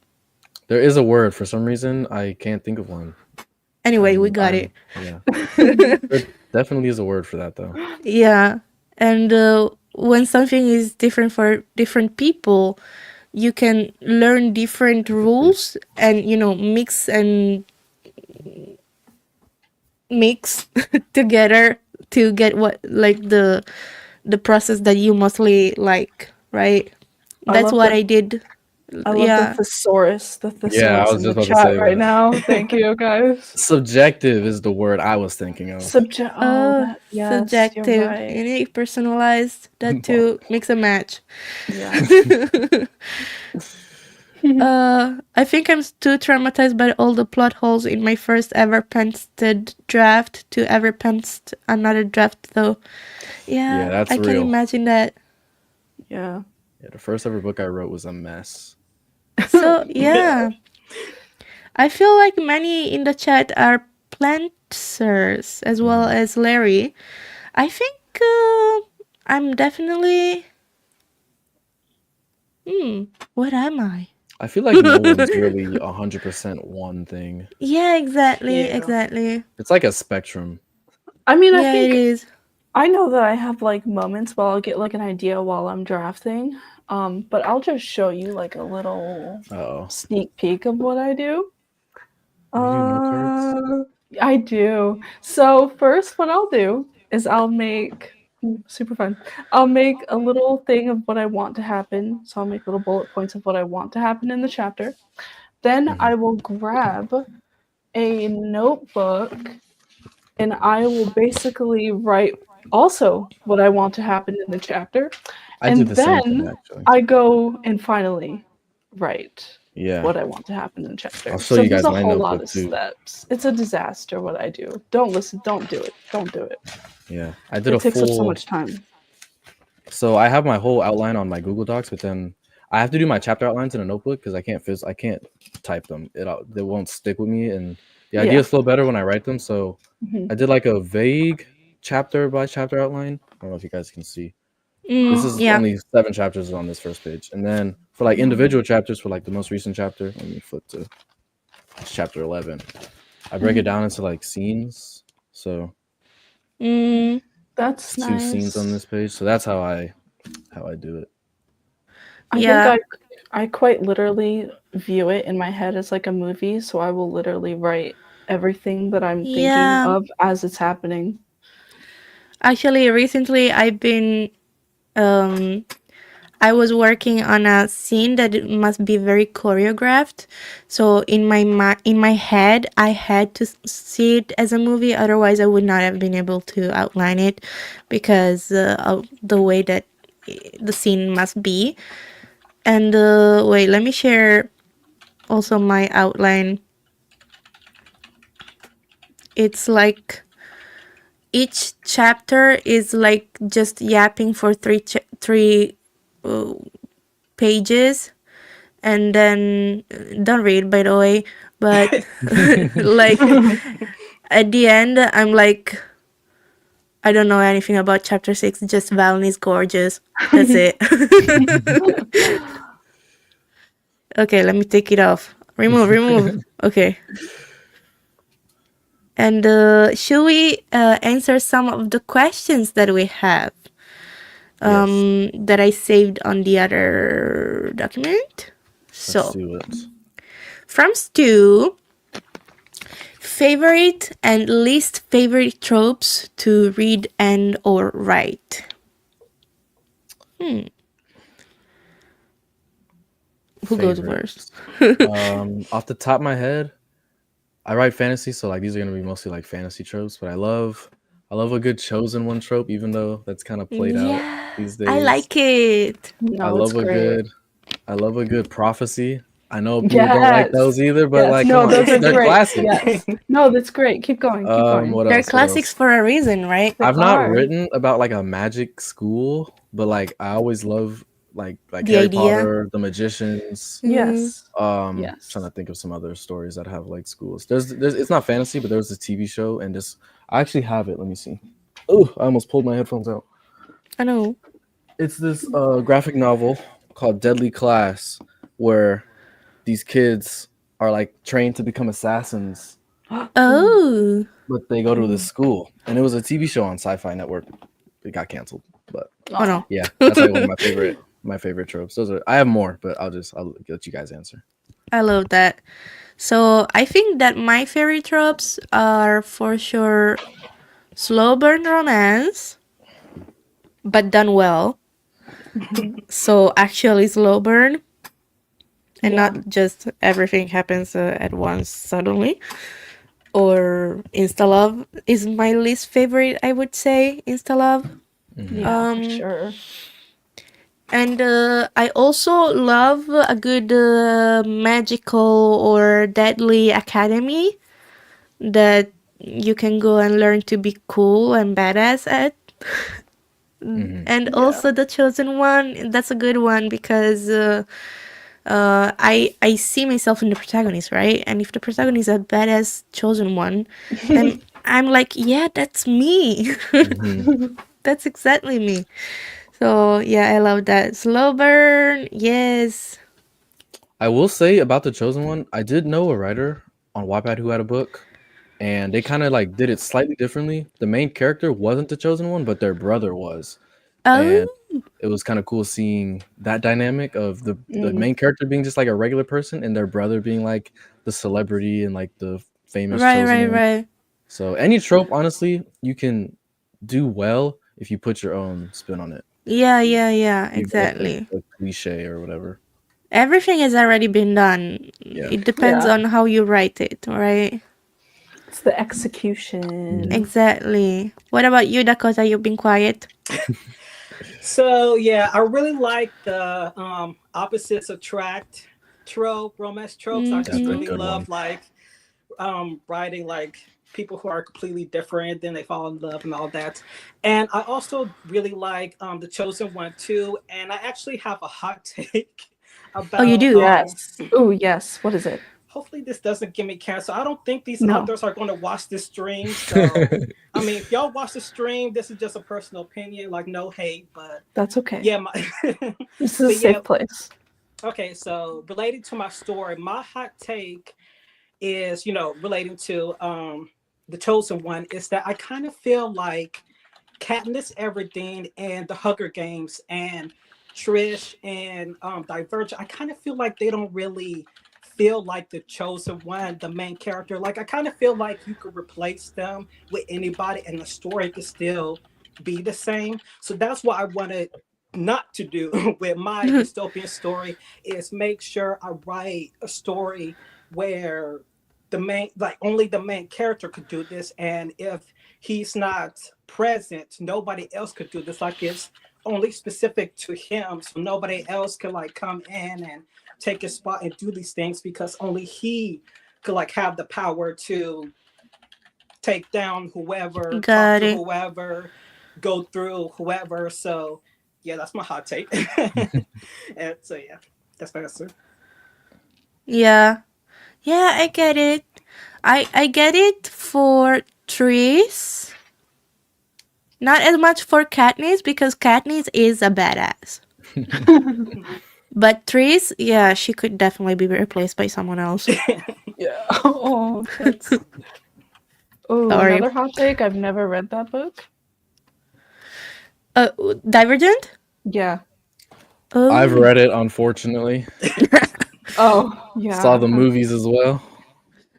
There is a word. For some reason, I can't think of one. Anyway, we got it. Yeah. There definitely is a word for that, though. Yeah. And when something is different for different people, you can learn different rules and, mix together to get what, like, the process that you mostly like, right? That's what I did. I love the thesaurus. The thesaurus Yeah, I was in just the about to chat say right that. now. Thank you, guys. Subjective is the word I was thinking of. Yes, subjective, you're right. unique, personalized. That too, mix and match. Yeah. I think I'm too traumatized by all the plot holes in my first ever pensted draft to ever penst another draft, though. Yeah, that's I can real. imagine that. Yeah. Yeah, the first ever book I wrote was a mess. So, yeah. I feel like many in the chat are planters, as well as Larry. I think I'm definitely... what am I? I feel like no one's really 100% one thing. Yeah, exactly, Yeah. exactly. It's like a spectrum. I mean, I Yeah, think it is. I know that I have like moments where I'll get like an idea while I'm drafting. But I'll just show you like a little sneak peek of what I do. You do note cards? I do. So first, what I'll do is I'll make Super fun. I'll make a little thing of what I want to happen. So I'll make little bullet points of what I want to happen in the chapter. Then I will grab a notebook and I will basically write also what I want to happen in the chapter. I do And the same thing, then actually. I go and finally write Yeah. what I want to happen in the chapter. I'll show So you there's guys a my whole lot notebook of too. steps. It's a disaster what I do. Don't listen. Don't do it. Don't do it. Yeah, I did It a takes up so full. much time. So I have my whole outline on my Google Docs, but then I have to do my chapter outlines in a notebook because I can't type them. They won't stick with me, and the ideas flow better when I write them. So Mhm. I did like a vague chapter by chapter outline. I don't know if you guys can see. This is Yeah. only 7 chapters on this first page, and then for like individual chapters, for like the most recent chapter, let me flip to chapter 11. I break it down into like scenes. So Mm, That's it's 2 scenes on nice. this page. So that's how I do it. I Yeah. think I quite literally view it in my head as like a movie, so I will literally write everything that I'm thinking Yeah. of as it's happening. Actually, recently I've been I was working on a scene that it must be very choreographed. So in my head, I had to see it as a movie. Otherwise, I would not have been able to outline it because of the way that the scene must be. And wait, let me share also my outline. It's like each chapter is like just yapping for three pages, and then don't read, by the way, but like at the end I'm like, I don't know anything about chapter 6, just Valen is gorgeous, that's it. Okay, let me take it off. Remove. Okay. And should we answer some of the questions that we have that I saved on the other document? Let's do it. From Stu, favorite and least favorite tropes to read and or write? Who goes first? Off the top of my head, I write fantasy, so like these are gonna be mostly like fantasy tropes. But I love a good chosen one trope, even though that's kind of played out these days. I like it. No, I love a good prophecy. I know people don't like those either, but like, no, come on, those are they're great. classics. Yes. No, that's great. Keep going. Keep going. What They're else? classics for a reason, right? They I've not are. written about like a magic school, but like I always love like The Harry idea. Potter, the magicians. Yes. Yes. Trying to think of some other stories that have like schools. There's it's not fantasy, but there's a TV show, and this I actually have it. Let me see. Oh, I almost pulled my headphones out. I know. It's this graphic novel called Deadly Class, where these kids are like trained to become assassins. Oh. But they go to this school, and it was a TV show on Sci-Fi Network. It got canceled, but Oh no. yeah, that's like one of my favorite tropes. I have more, but I'll let you guys answer. I love that. So I think that my favorite tropes are for sure slow burn romance, but done well. So actually slow burn, and not just everything happens at once suddenly. Or insta love is my least favorite, I would say. Insta love. Yeah, for sure. And I also love a good magical or deadly academy that you can go and learn to be cool and badass at. And also The Chosen One, that's a good one because I see myself in the protagonist, right? And if the protagonist is a badass chosen one, then I'm like, yeah, that's me. That's exactly me. So yeah, I love that. Slow burn, yes. I will say about The Chosen One, I did know a writer on Wattpad who had a book, and they kind of like did it slightly differently. The main character wasn't the chosen one, but their brother was. And it was kind of cool seeing that dynamic of the main character being just like a regular person and their brother being like the celebrity and like the famous chosen one. Right. So any trope, honestly, you can do well if you put your own spin on it. Yeah, You make exactly. a cliche or whatever. Everything has already been done. Yeah. It depends Yeah. on how you write it, right? It's the execution. Exactly. What about you, Dakota? You've been quiet. So yeah, I really like the opposites attract trope, romance tropes. I That's just a Mhm. really good love one. like writing like people who are completely different, then they fall in love and all that. And I also really like the chosen one too. And I actually have a hot take Oh, you about do? Yes. Oh, yes. What is it? hopefully this doesn't give me cancer. I don't think these No. authors are going to watch this stream. So I mean, if y'all watch the stream, this is just a personal opinion, like no hate, but That's okay. yeah, This is a but yeah, safe place. okay, so related to my story, my hot take is, relating to the chosen one, is that I kind of feel like Katniss Everdeen and the Hunger Games and Trish and Divergent, I kind of feel like they don't really feel like the chosen one, the main character. Like I kind of feel like you could replace them with anybody and the story could still be the same. So that's what I wanted not to do with my dystopian story, is make sure I write a story where the main, like only the main character could do this, and if he's not present, nobody else could do this. Like it's only specific to him, so nobody else could like come in and take his spot and do these things, because only he could like have the power to take down whoever, talk Got to it. whoever, go through whoever. So yeah, that's my hot take. And so yeah, that's my answer. Yeah. Yeah, I get it. I get it for Tris. Not as much for Katniss, because Katniss is a badass. But Tris, yeah, she could definitely be replaced by someone else. Yeah. Oh, that's... Oh, Sorry. another hot take. I've never read that book. Divergent? Yeah. Oh. I've read it, unfortunately. Oh, yeah. Saw the movies as well.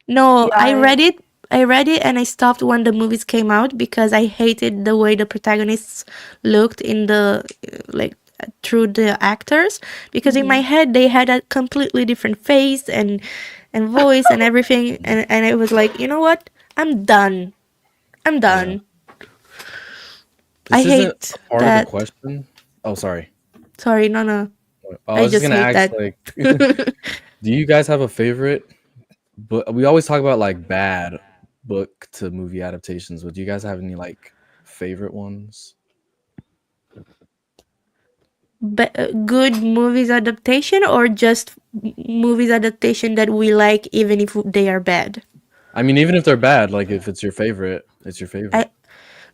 No, Yeah, I read it. I read it and I stopped when the movies came out because I hated the way the protagonists looked in the through the actors, because in my head they had a completely different face and voice and everything, and it was like, you know what? I'm done. I'm done. I This isn't hate part that. of the question. Oh, sorry. Sorry, no. I was just just gonna hate ask, that. like, do you guys have a favorite? But we always talk about like bad book to movie adaptations. But do you guys have any like favorite ones? Good movies adaptation, or just movies adaptation that we like even if they are bad? I mean, even if they're bad, like if it's your favorite, it's your favorite.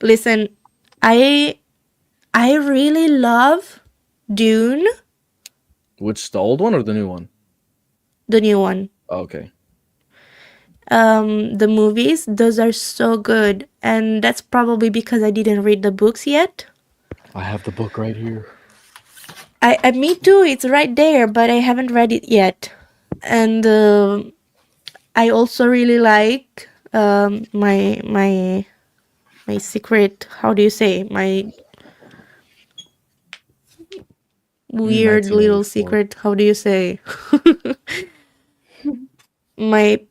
Listen, I really love Dune, Which, the old one or the new one? the new one. Oh, okay. The movies, those are so good, and that's probably because I didn't read the books yet. I have the book right here. Me too, it's right there, but I haven't read it yet. And I also really like my secret, how do you say, my weird little 1984. secret, how do you say? My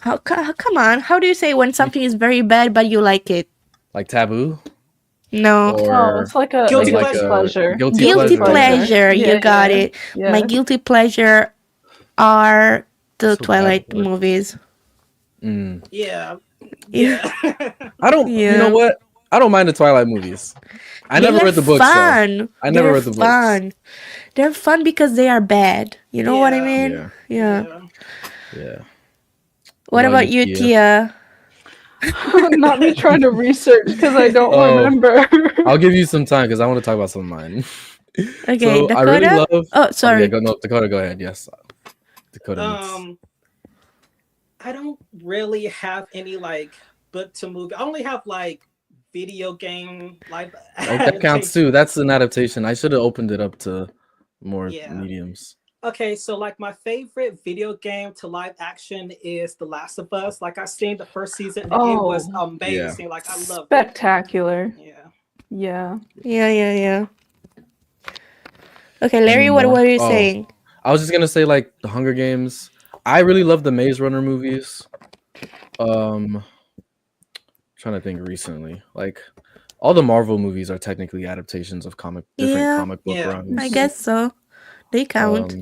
come on, how do you say when something is very bad but you like it? Like Taboo? No. Oh, Or it's like a Guilty like pleasure. pleasure. Guilty pleasure, Yeah, you got yeah, it. yeah. My guilty pleasure are the So Twilight bad word. movies. Mm. Yeah. Yeah. I don't. You know Yeah. what? I don't mind the Twilight movies. I never They're read the books. Though. fun. I never They're read the books. fun. They're fun because they are bad. You know what I Yeah. mean? Yeah. Yeah. What about you, Tia? Not me trying to research because I don't remember. I'll give you some time because I want to talk about some of mine. Okay, So Dakota. I really love. Oh, sorry. No, Dakota, go ahead. Yes, Dakota. I don't really have any like book to movie. I only have like video game like. Oh, that counts too. That's an adaptation. I should have opened it up to more Yeah. mediums. Okay, so like my favorite video game to live action is The Last of Us. Like I seen the first season and it was Oh, amazing. Like I loved it. spectacular. Yeah. Yeah. Yeah. Okay, Larry, Any what more? were you Oh, saying? I was just gonna say like the Hunger Games. I really love the Maze Runner movies. Trying to think recently. Like all the Marvel movies are technically adaptations of different Yeah, comic book Yeah. runs. I guess so. They count.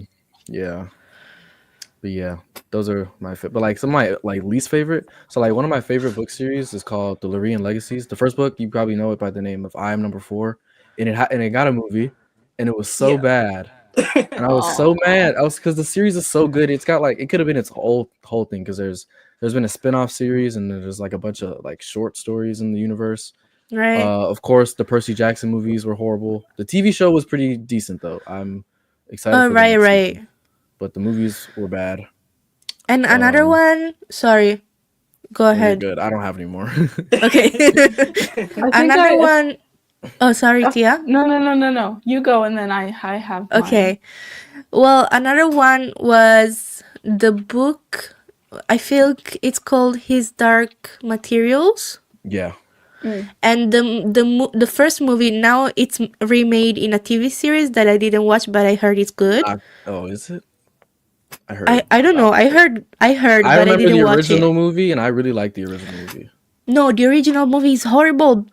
Yeah. But yeah, those are my but like some of my like least favorite. So like one of my favorite book series is called The Lyrian Legacies. The first book, you probably know it by the name of I Am Number 4, and it got a movie, and it was so Yeah. bad, and I was so mad. I was because the series is so good. It's got like it could have been its whole thing because there's been a spin-off series and there's like a bunch of like short stories in the universe. Right. Of course, the Percy Jackson movies were horrible. The TV show was pretty decent though. I'm excited Oh, for the next right. season, but the movies were bad. And another one, sorry. Go No, you're ahead. good. I don't have any more. Okay. Another one. Oh, sorry, Tia. No. You go, and then I have mine. Okay. Well, another one was the book. I feel it's called His Dark Materials. Yeah. And the first movie, now it's remade in a TV series that I didn't watch, but I heard it's good. Oh, is it? I heard. I don't know. I heard, I but I remember didn't the watch original it. movie, and I really liked the original movie. No, the original movie is horrible,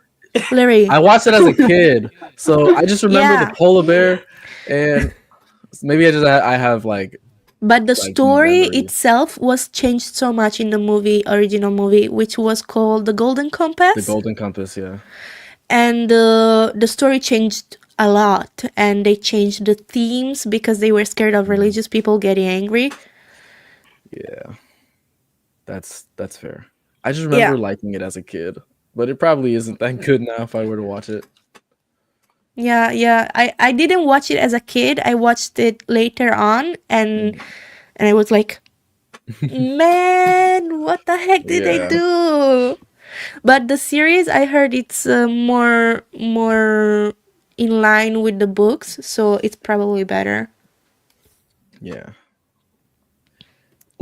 Larry. I watched it as a kid, so I just remember Yeah. the polar bear, and maybe I have like. But the like, story memory. itself was changed so much in the original movie, which was called The Golden Compass. The Golden Compass, yeah. And the story changed a lot, and they changed the themes because they were scared of religious people getting angry. Yeah, that's fair. I just remember liking it as a kid, but it probably isn't that good now if I were to watch it. Yeah. I didn't watch it as a kid. I watched it later on, and I was like, man, what the heck did they do? But the series, I heard it's more in line with the books, so it's probably better. Yeah.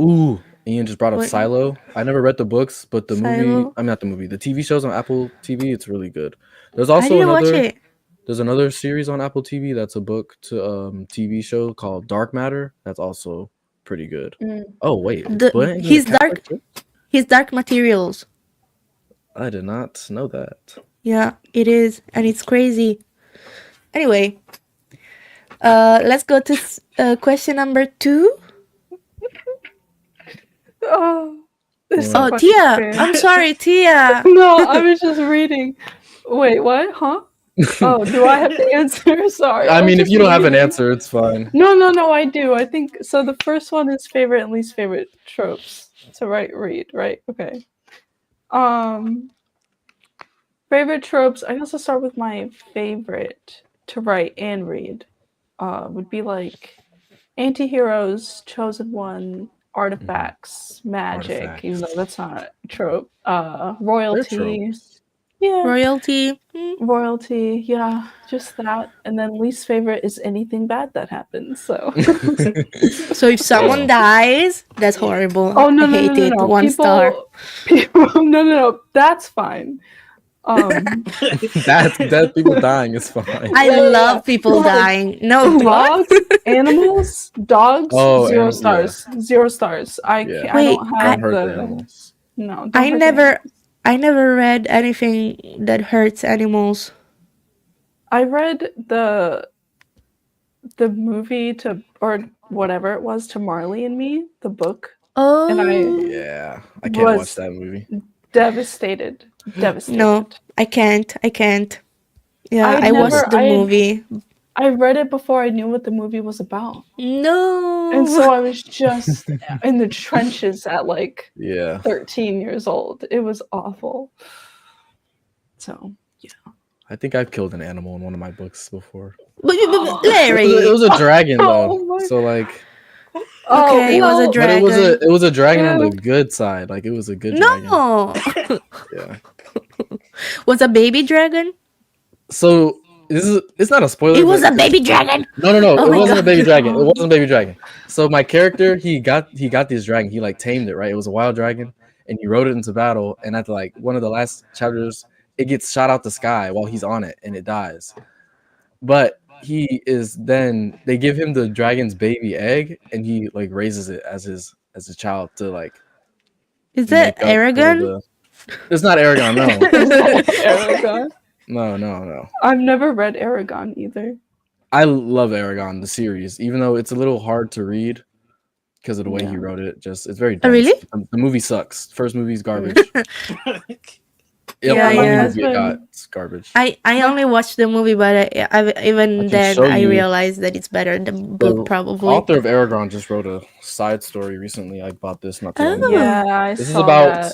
Ooh, Ian just brought up What? Silo. I never read the books, but the movie, Silo? I'm not the movie, the TV shows on Apple TV, it's really good. There's I also didn't watch it. there's another series on Apple TV that's a book to TV show called Dark Matter. That's also pretty good. Oh wait, His Dark Materials. I did not know that. Yeah, it is, and it's crazy. Anyway, let's go to question number 2. This Oh, Tia, I'm sorry, Tia. No, I was just reading. Wait, what? Huh? Oh, do I have to answer? Sorry. I mean, if you don't have an answer, it's fine. No, I do. I think so. The first one is favorite and least favorite tropes to read, right? Okay. Favorite tropes. I guess I'll start with my favorite to write and read. Would be like anti-heroes, chosen one, artifacts, magic. Even though that's not a trope. Royalty. Yeah. Royalty. Royalty, yeah, just that. And then least favorite is anything bad that happens. So, So if someone dies, that's horrible. oh no, I hate it. no. 1 star. No, that's fine. That people dying is fine. I love people dying. No, what? Dogs, animals, dogs, Oh, 0 yeah. stars, 0 stars. I Yeah. can't. Wait, I don't Don't have hurt the the. animals. No, don't I hurt the never I never read anything that hurts animals. I read the movie to, or whatever it was, to Marley and Me, the book. Oh. And Yeah, I can't Was- watch that movie. Devastated. No, I can't. Yeah, I'd I watched never- the I- movie. I read it before I knew what the movie was about. No. And so I was just in the trenches at like Yeah. 13 years old. It was awful. So, I think I've killed an animal in one of my books before. But Larry. It was a dragon though. Oh my- So like Okay, it was a well, dragon. but it was a dragon on Yeah. the good side. Like it was a good dragon. No. Yeah. Was a baby dragon? So it's not a spoiler. It was but a baby dragon. no. Oh It my wasn't a God. baby dragon. It wasn't a baby dragon. So my character, he got this dragon. He like tamed it, right? It was a wild dragon, and he rode it into battle. And at like one of the last chapters, it gets shot out the sky while he's on it, and it dies. But they give him the dragon's baby egg, and he like raises it as his child to like Is that make up for Aragon? the. It's not Aragon, no. Aragon. No. I've never read Aragon either. I love Aragon, the series, even though it's a little hard to read because of the way he Yeah. wrote it. Just it's very Oh, dense. really? The movie sucks. First movie's garbage. Yeah, Only yeah. movie it got it's garbage. I only watched the movie, but even can then show I you realized that it's better than the book The probably. author of Aragon just wrote a side story recently. I bought this not too long Oh. ago. Yeah, I This is saw about that.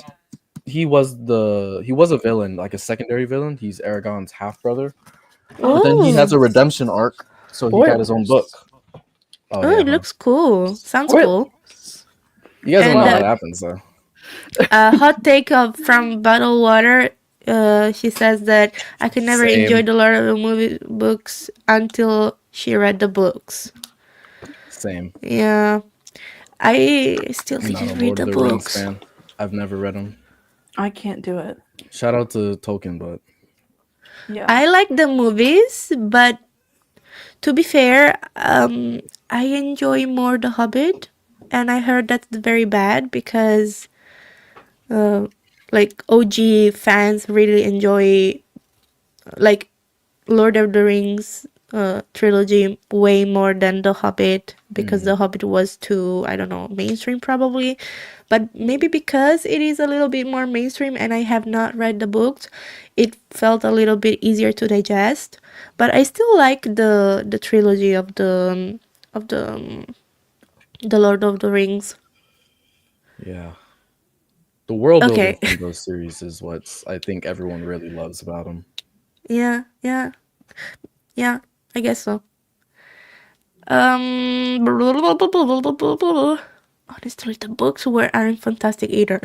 he was a villain, like a secondary villain. He's Aragon's half brother. But then he Oh. has a redemption arc, so he got his own book. Oh, yeah, it looks cool. Sounds Spoil- cool. You guys don't and, know how uh, that happens though. A hot take from Bottled Water. She says that I could never Same. enjoy the Lord of the Movie books until she read the books. Same. Yeah, I still I'm not didn't a read Lord the of the Rings books. fan. I've never read them. I can't do it. Shout out to Tolkien, but Yeah. I like the movies, but to be fair, I enjoy more The Hobbit, and I heard that's very bad because, like OG fans really enjoy like Lord of the Rings trilogy way more than The Hobbit because The Hobbit was too, I don't know, mainstream probably, but maybe because it is a little bit more mainstream and I have not read the books, it felt a little bit easier to digest. But I still like the trilogy of the Lord of the Rings. yeah. The world building Okay. from those series is what I think everyone really loves about them. Yeah, I guess so. Honestly, the books aren't fantastic either.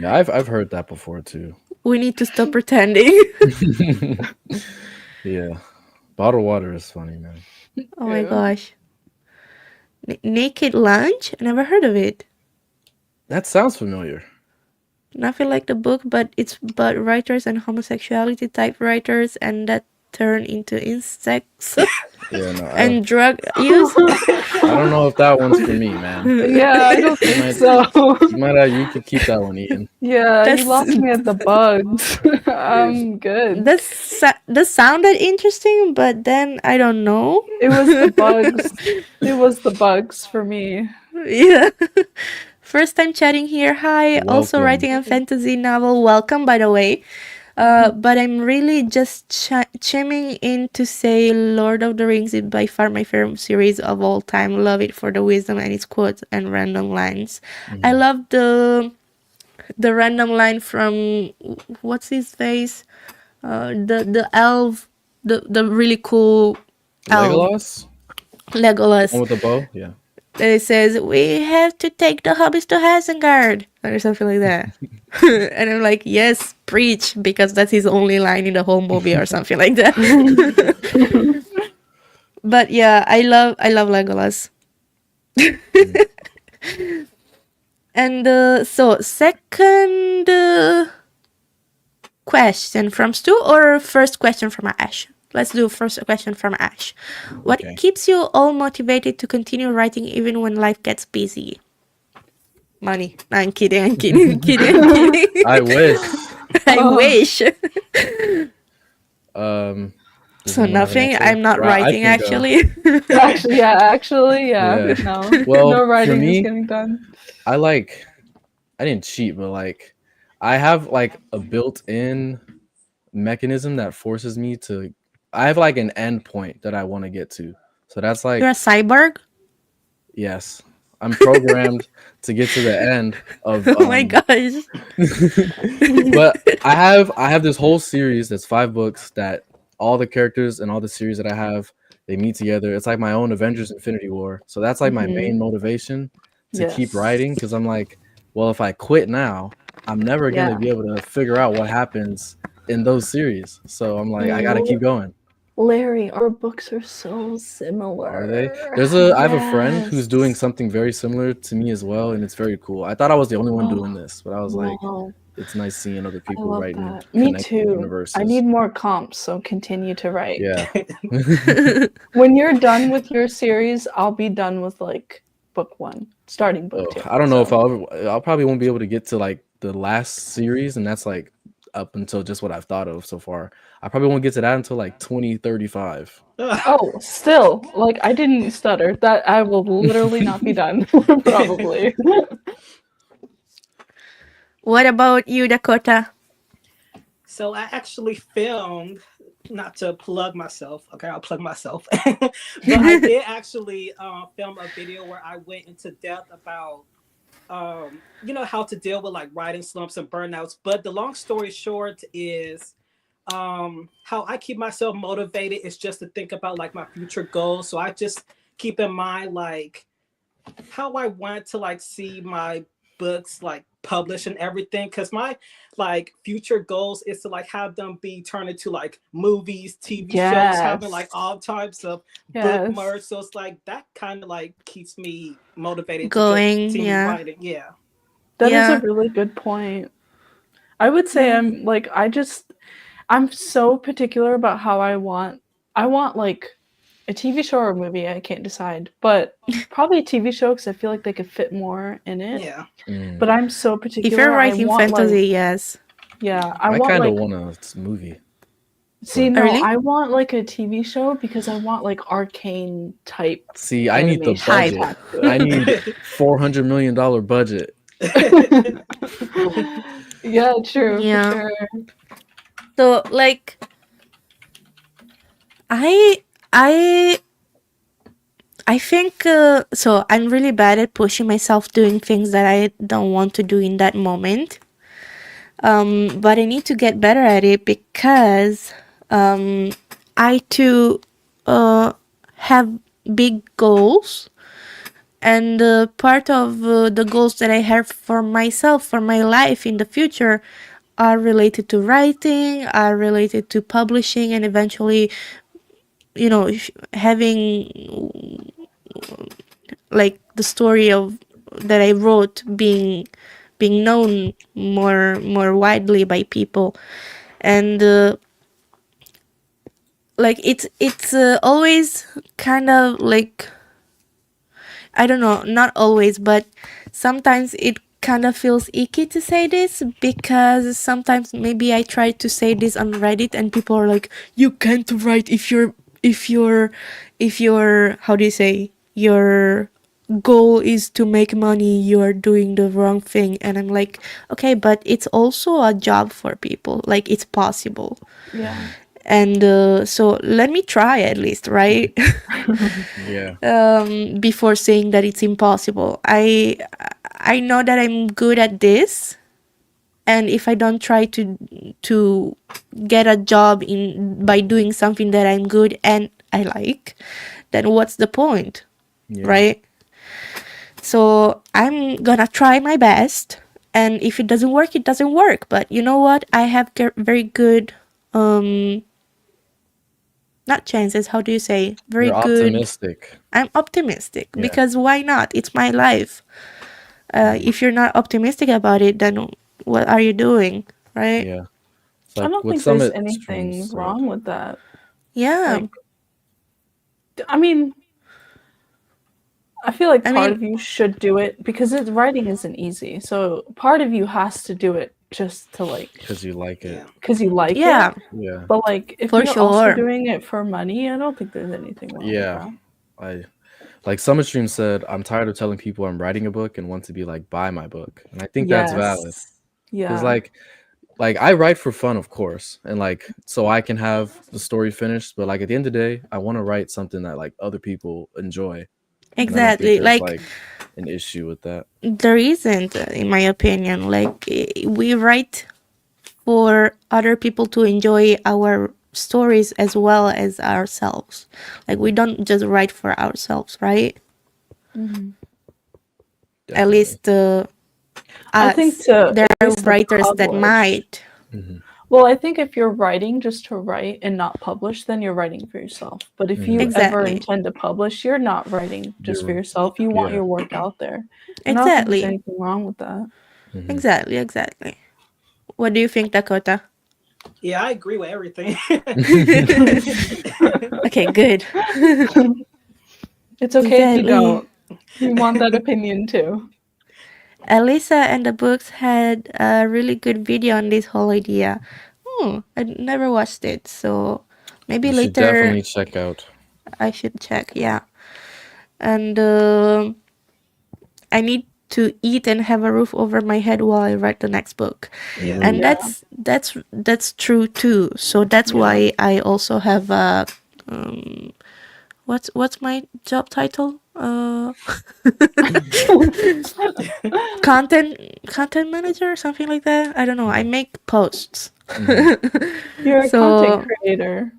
Yeah, I've heard that before too. We need to stop pretending. Yeah. Bottled Water is funny, man. Oh my Yeah. gosh. Naked Lunch? I never heard of it. That sounds familiar. Nothing like the book, but it's about writers and homosexuality type writers, and that turn into insects Yeah, no, and drug use. I don't know if that one's for me, man. Yeah, I don't think so. You could keep that one, Ian. Yeah, That's- you lost me at the bugs. I'm good. That sounded interesting, but then I don't know. It was the bugs. It was the bugs for me. Yeah. First time chatting here. Hi. Also Welcome. writing a fantasy novel. Welcome, by the way. But I'm really just chiming in to say Lord of the Rings is by far my favorite series of all time. Love it for the wisdom and its quotes and random lines. I love the random line from what's his face? The elf, the really cool elf. Legolas? Legolas. One with the bow? Yeah. And it says, we have to take the hobbits to Isengard, or something like that. And I'm like, yes, preach, because that's his only line in the whole movie, or something like that. But yeah, I love Legolas. And so second question from Stu, or first question from Ash? Let's do first question from Ash. What Okay. keeps you all motivated to continue writing even when life gets busy? Money. No, I'm kidding. I'm kidding. I wish. I wish. Does So anyone have an nothing. answer? I'm not Right, I writing can go. actually. Actually, yeah. Yeah. No, Well, no for writing me- is getting done. I didn't cheat, but like I have like a built-in mechanism that forces me to. I have like an end point that I want to get to. So that's like You're a cyborg. yes, I'm programmed to get to the end of. Oh my gosh. But I have this whole series that's 5 books that all the characters and all the series that I have, they meet together. It's like my own Avengers Infinity War. So that's like my main motivation to keep Yes. writing, because I'm like, well, if I quit now, I'm never gonna Yeah. be able to figure out what happens in those series. So I'm like, I gotta keep going. Larry, our books are so similar. Are they? I have a friend who's doing something very similar to me as well, and it's very cool. I thought I was the only one doing this, but I was like, Wow. it's nice seeing other I people love writing that. Me connected too. universes. I need more comps, so continue to write. Yeah. When you're done with your series, I'll be done with like book 1, starting book 2. I don't know if so. I'll probably won't be able to get to like the last series, and that's like up until just what I've thought of so far. I probably won't get to that until like 2035. Oh, still, like I didn't stutter. That I will literally not be done, probably. What about you, Dakota? So I actually filmed, not to plug myself, okay, I'll plug myself, but I did actually film a video where I went into depth about, how to deal with like writing slumps and burnouts. But the long story short is how I keep myself motivated is just to think about like my future goals. So I just keep in mind like how I want to like see my books like published and everything, because my like future goals is to like have them be turned into like movies, TV shows, having like all types of book merch. So it's like that kind of like keeps me motivated Going, to continue yeah. writing. Yeah. That is a really good point. I would say I'm so particular about how I want like a TV show or a movie. I can't decide, but probably a TV show because I feel like they could fit more in it. Yeah. But I'm so particular. If you're writing fantasy, yes. Yeah, I kind of want a movie. See, no, really? I want like a TV show because I want like arcane type. See, I need the budget. I need $400 million budget. Yeah, true. Yeah. For sure. So like I think so I'm really bad at pushing myself doing things that I don't want to do in that moment. But I need to get better at it because I too have big goals, and part of the goals that I have for myself, for my life in the future, are related to writing, are related to publishing, and eventually, having like the story of that I wrote being known more widely by people. And like it's always kind of like, I don't know, not always, but sometimes it kind of feels icky to say this, because sometimes maybe I try to say this on Reddit and people are like, you can't write if your how do you say, your goal is to make money, you're doing the wrong thing. And I'm like, okay, but it's also a job for people, like it's possible. Yeah. And so let me try at least, right? Yeah. Before saying that it's impossible. I know that I'm good at this, and if I don't try to get a job by doing something that I'm good and I like, then what's the point? Yeah. Right? So I'm gonna try my best, and if it doesn't work, it doesn't work. But you know what? I have very good not chances, how do you say? Very You're good. Optimistic. I'm optimistic because why not? It's my life. If you're not optimistic about it, then what are you doing, right? Yeah. I don't think there's anything wrong with that. Yeah. Like, I mean, I feel like part of you should do it because writing isn't easy. So part of you has to do it just to like, because you like it. Because you like it. Yeah. But like, if you're also doing it for money, I don't think there's anything wrong with that. Like SummerStream said, I'm tired of telling people I'm writing a book and want to be like, buy my book. And I think that's valid. Yeah. Because like I write for fun, of course, and like so I can have the story finished. But like at the end of the day, I want to write something that like other people enjoy. Exactly. Like an issue with that. There isn't, in my opinion. Like we write for other people to enjoy our stories as well as ourselves. Like we don't just write for ourselves, right? Mm-hmm. At least I think there are writers that might. Mm-hmm. Well, I think if you're writing just to write and not publish, then you're writing for yourself. But if you ever Exactly. intend to publish, you're not writing just for You're- yourself. You want yeah. your work out there. And I don't think there's Exactly. anything wrong with that. Mhm. Exactly. What do you think, Dakota? Yeah, I agree with everything. Okay, good. It's okay if you Exactly. don't. We want that opinion too. Alyssa and the Books had a really good video on this whole idea. I never watched it, so maybe You should later definitely check out. I should check. Yeah, and I need to eat and have a roof over my head while I write the next book, Yeah. and Yeah. that's true too. So that's why I also have a what's my job title? Content manager or something like that. I don't know. I make posts. You're a So- content creator.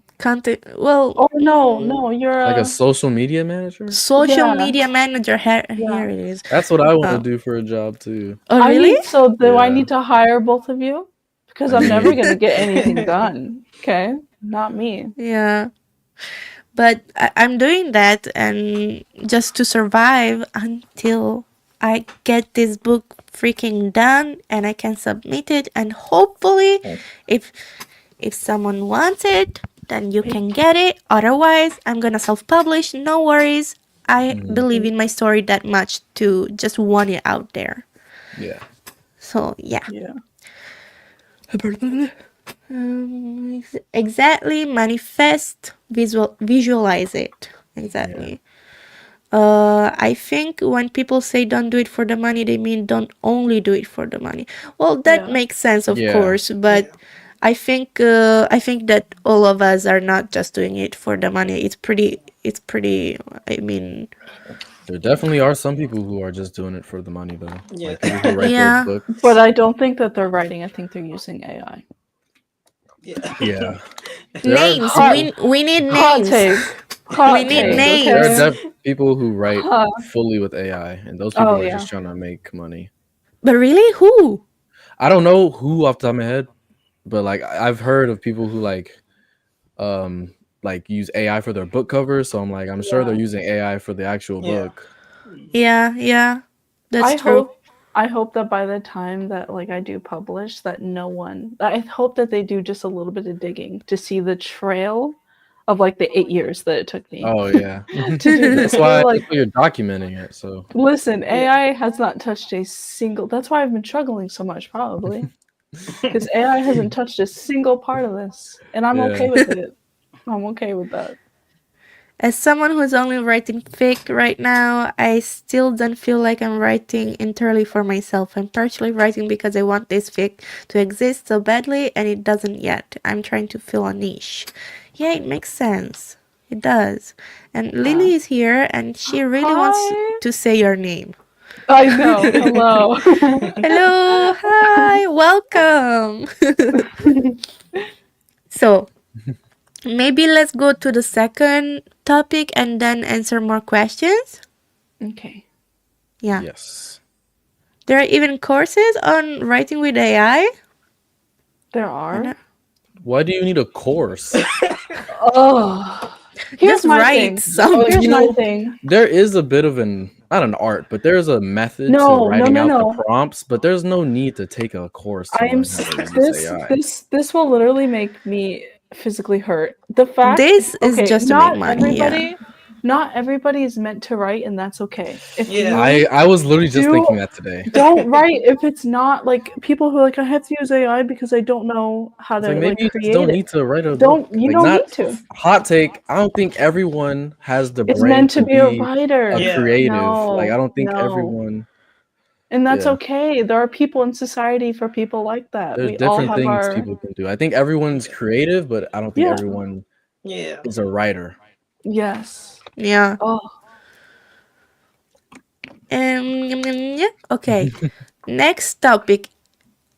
Well, Oh no, you're Like a social media manager? social Yeah. media manager. Here Yeah. it is. That's what I want Oh. to do for a job too. Oh, really? Do I Yeah. need to hire both of you? Because I I'm never mean- gonna get anything done. Okay, not me. Yeah. But I'm doing that and just to survive until I get this book freaking done and I can submit it, and hopefully if someone wants it, then you can get it. Otherwise, I'm gonna self-publish, no worries. I believe in my story that much to just want it out there. Yeah. So yeah. Yeah. Exactly, manifest, visualize it. Exactly. I think when people say don't do it for the money, they mean don't only do it for the money. Well, that Yeah. makes sense, of Yeah. course, but I think that all of us are not just doing it for the money. It's pretty. I mean, There definitely are some people who are just doing it for the money though. Yeah. Like people who write Yeah. those books. But I don't think that they're writing. I think they're using AI. Yeah. Yeah. There are names. people- We need Hot names. take. Hot We need take, names. There okay? are people who write Huh. fully with AI, and those people Oh, are yeah. just trying to make money. But really, who? I don't know who off the top of my head, but like I've heard of people who like use AI for their book covers. So I'm like, I'm sure they're using AI for the actual Yeah. book. Yeah. That's I true. hope that by the time that like I do publish, that I hope that they do just a little bit of digging to see the trail of like the 8 years that it took me Oh yeah, to do this. that's why Like, you're documenting it. So listen, AI has not touched a single. That's why I've been struggling so much, probably, because AI hasn't touched a single part of this, and I'm okay with it. I'm okay with that. As someone who's only writing fic right now, I still don't feel like I'm writing entirely for myself. I'm partially writing because I want this fic to exist so badly, and it doesn't yet. I'm trying to fill a niche. Yeah, it makes sense. It does. And Lily is here, and she really wants Hi. to say your name. I know. Hello. Hello, hi, welcome. So, maybe let's go to the second topic and then answer more questions. Okay. Yeah. yes, There are even courses on writing with AI. There are. why do you need a course? Oh. Here's Just my write thing. something. Here's You my know, thing. There is a bit of not an art, but there's a method No, to writing out no. the prompts. But there's no need to take a course to I am learn how to use AI. this will literally make me physically hurt. The fact This is just to make money, yeah. Not everybody is meant to write, and that's okay. If Yeah. you I was literally just Do- thinking that today. don't write if it's not like people who are like I have to use AI because I don't know how It's to like maybe like you just create don't it. need to write a Don't book. you Like, don't not- need to. Hot take. I don't think everyone has the It's brain meant to be a be writer. a Yeah. creative. No, Like I don't think no. everyone. And that's Yeah. okay. There are people in society for people like that. There's We all different have things our people can do. I think everyone's creative, but I don't think Yeah. everyone Yeah. is a writer. yes. Yeah. Oh, Yeah. Okay. Next topic.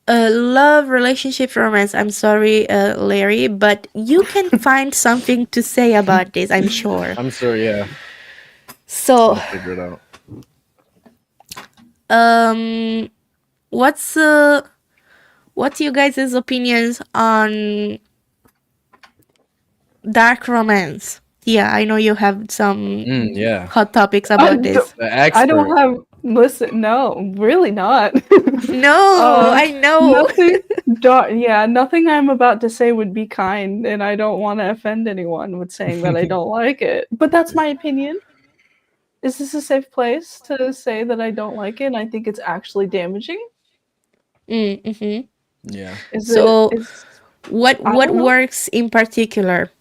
Love, relationship, romance. I'm sorry, Larry, but you can find something to say about this, I'm sure. I'm sure. Yeah, So, I'll figure it out. what's you guys' opinions on dark romance? Yeah, I know you have some Yeah. hot topics about this. The I expert. don't have. Listen, no, really not. No, I know. Nothing. Nothing I'm about to say would be kind, and I don't want to offend anyone with saying that I don't like it. But that's my opinion. Is this a safe place to say that I don't like it? And I think it's actually damaging. Mm-hmm. Yeah. So, Is what I don't know. works in particular?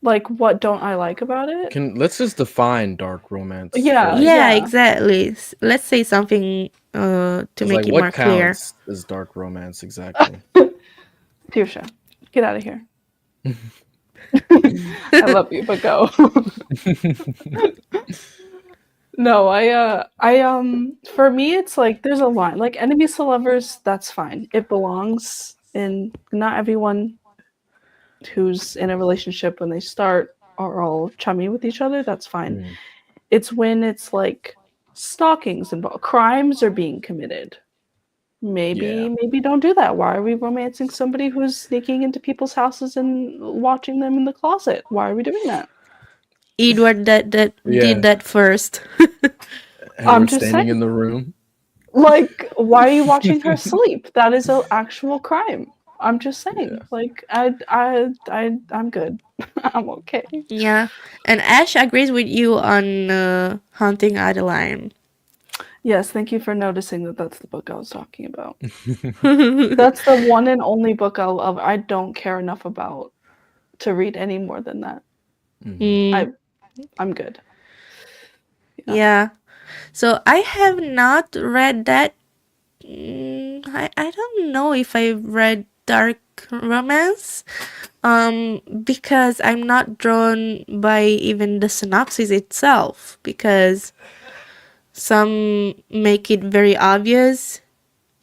Like, what don't I like about it? Let's just define dark romance. Yeah. first. Yeah, exactly. Let's say something to It's make like it what more clear. counts as dark romance exactly? Tirsha, get out of here. I love you, but go. No, for me, it's like there's a line. Like enemies to lovers, that's fine. It belongs in. Not everyone who's in a relationship when they start are all chummy with each other. That's fine. Mm. It's when it's like stalkings involved, crimes are being committed. Maybe don't do that. Why are we romancing somebody who's sneaking into people's houses and watching them in the closet? Why are we doing that? Edward that did that first. And I'm we're just standing saying. in the room. Like, why are you watching her sleep? That is an actual crime. I'm just saying. Yeah. Like, I'm good. I'm okay. Yeah, and Ash agrees with you on Haunting Adeline. Yes, thank you for noticing that that's the book I was talking about. That's the one and only book I don't care enough about to read any more than that. Mm, I'm good. yeah. So I have not read that. I don't know if I've read dark romance. Because I'm not drawn by even the synopsis itself, because some make it very obvious,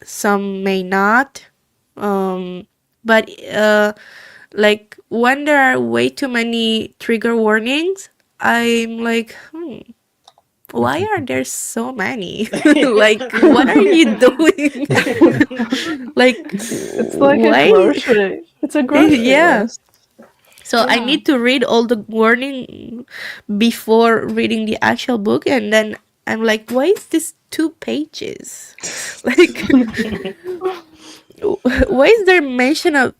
some may not. But like when there are way too many trigger warnings, I'm like, why are there so many? Like, what are you doing? Like, It's like why? a grocery. It's a grocery Yeah. list. So I need to read all the warning before reading the actual book, and then I'm like, why is this 2 pages? Like, why is there mention of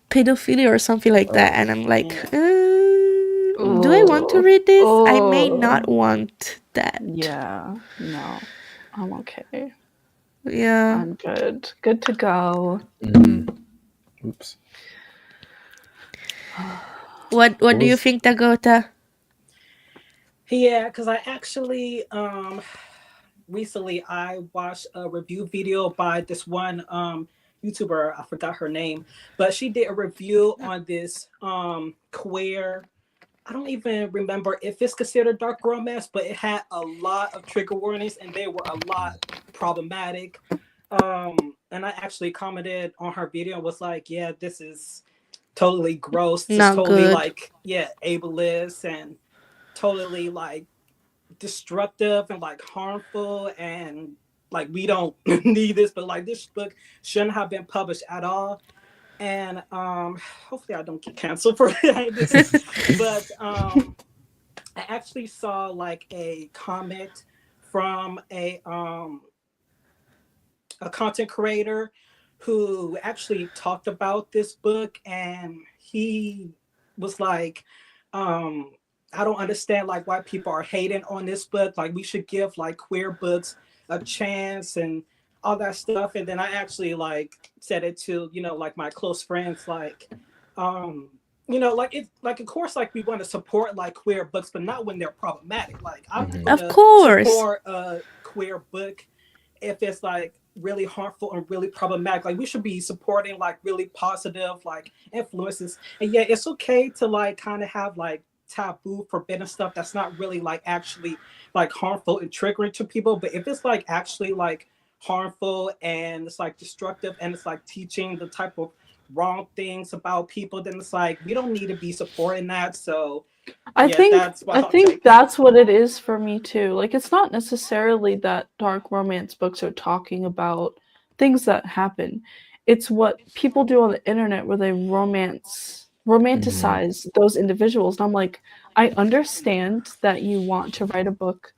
pedophilia or something like that? And I'm like, do I want to read this? I may not want that. Yeah, no, I'm okay. Yeah. I'm good. Good to go. Oops. What do you think, Dakota? Yeah, because I actually recently I watched a review video by this one YouTuber, I forgot her name, but she did a review on this queer, I don't even remember if it's considered dark romance, but it had a lot of trigger warnings and they were a lot problematic. And I actually commented on her video and was like, yeah, this is totally gross. Just Not totally good. like, yeah, ableist and totally like destructive and like harmful, and like we don't need this, but like this book shouldn't have been published at all. And hopefully I don't get canceled for this. But I actually saw like a comment from a content creator who actually talked about this book, and he was like, I don't understand like why people are hating on this book. Like we should give like queer books a chance and all that stuff. And then I actually like said it to, you know, like my close friends, like, you know, like it's like of course like we want to support like queer books, but not when they're problematic. Like I'm Of gonna course. support a queer book if it's like really harmful and really problematic. Like we should be supporting like really positive like influences. And yeah, it's okay to like kind of have like taboo forbidden stuff that's not really like actually like harmful and triggering to people. But if it's like actually like harmful and it's like destructive and it's like teaching the type of wrong things about people, then it's like we don't need to be supporting that. So I yeah, think that's I think that's what it is for me too. Like it's not necessarily that dark romance books are talking about things that happen. it's what people do on the internet where they romanticize those individuals. And I'm like, I understand that you want to write a book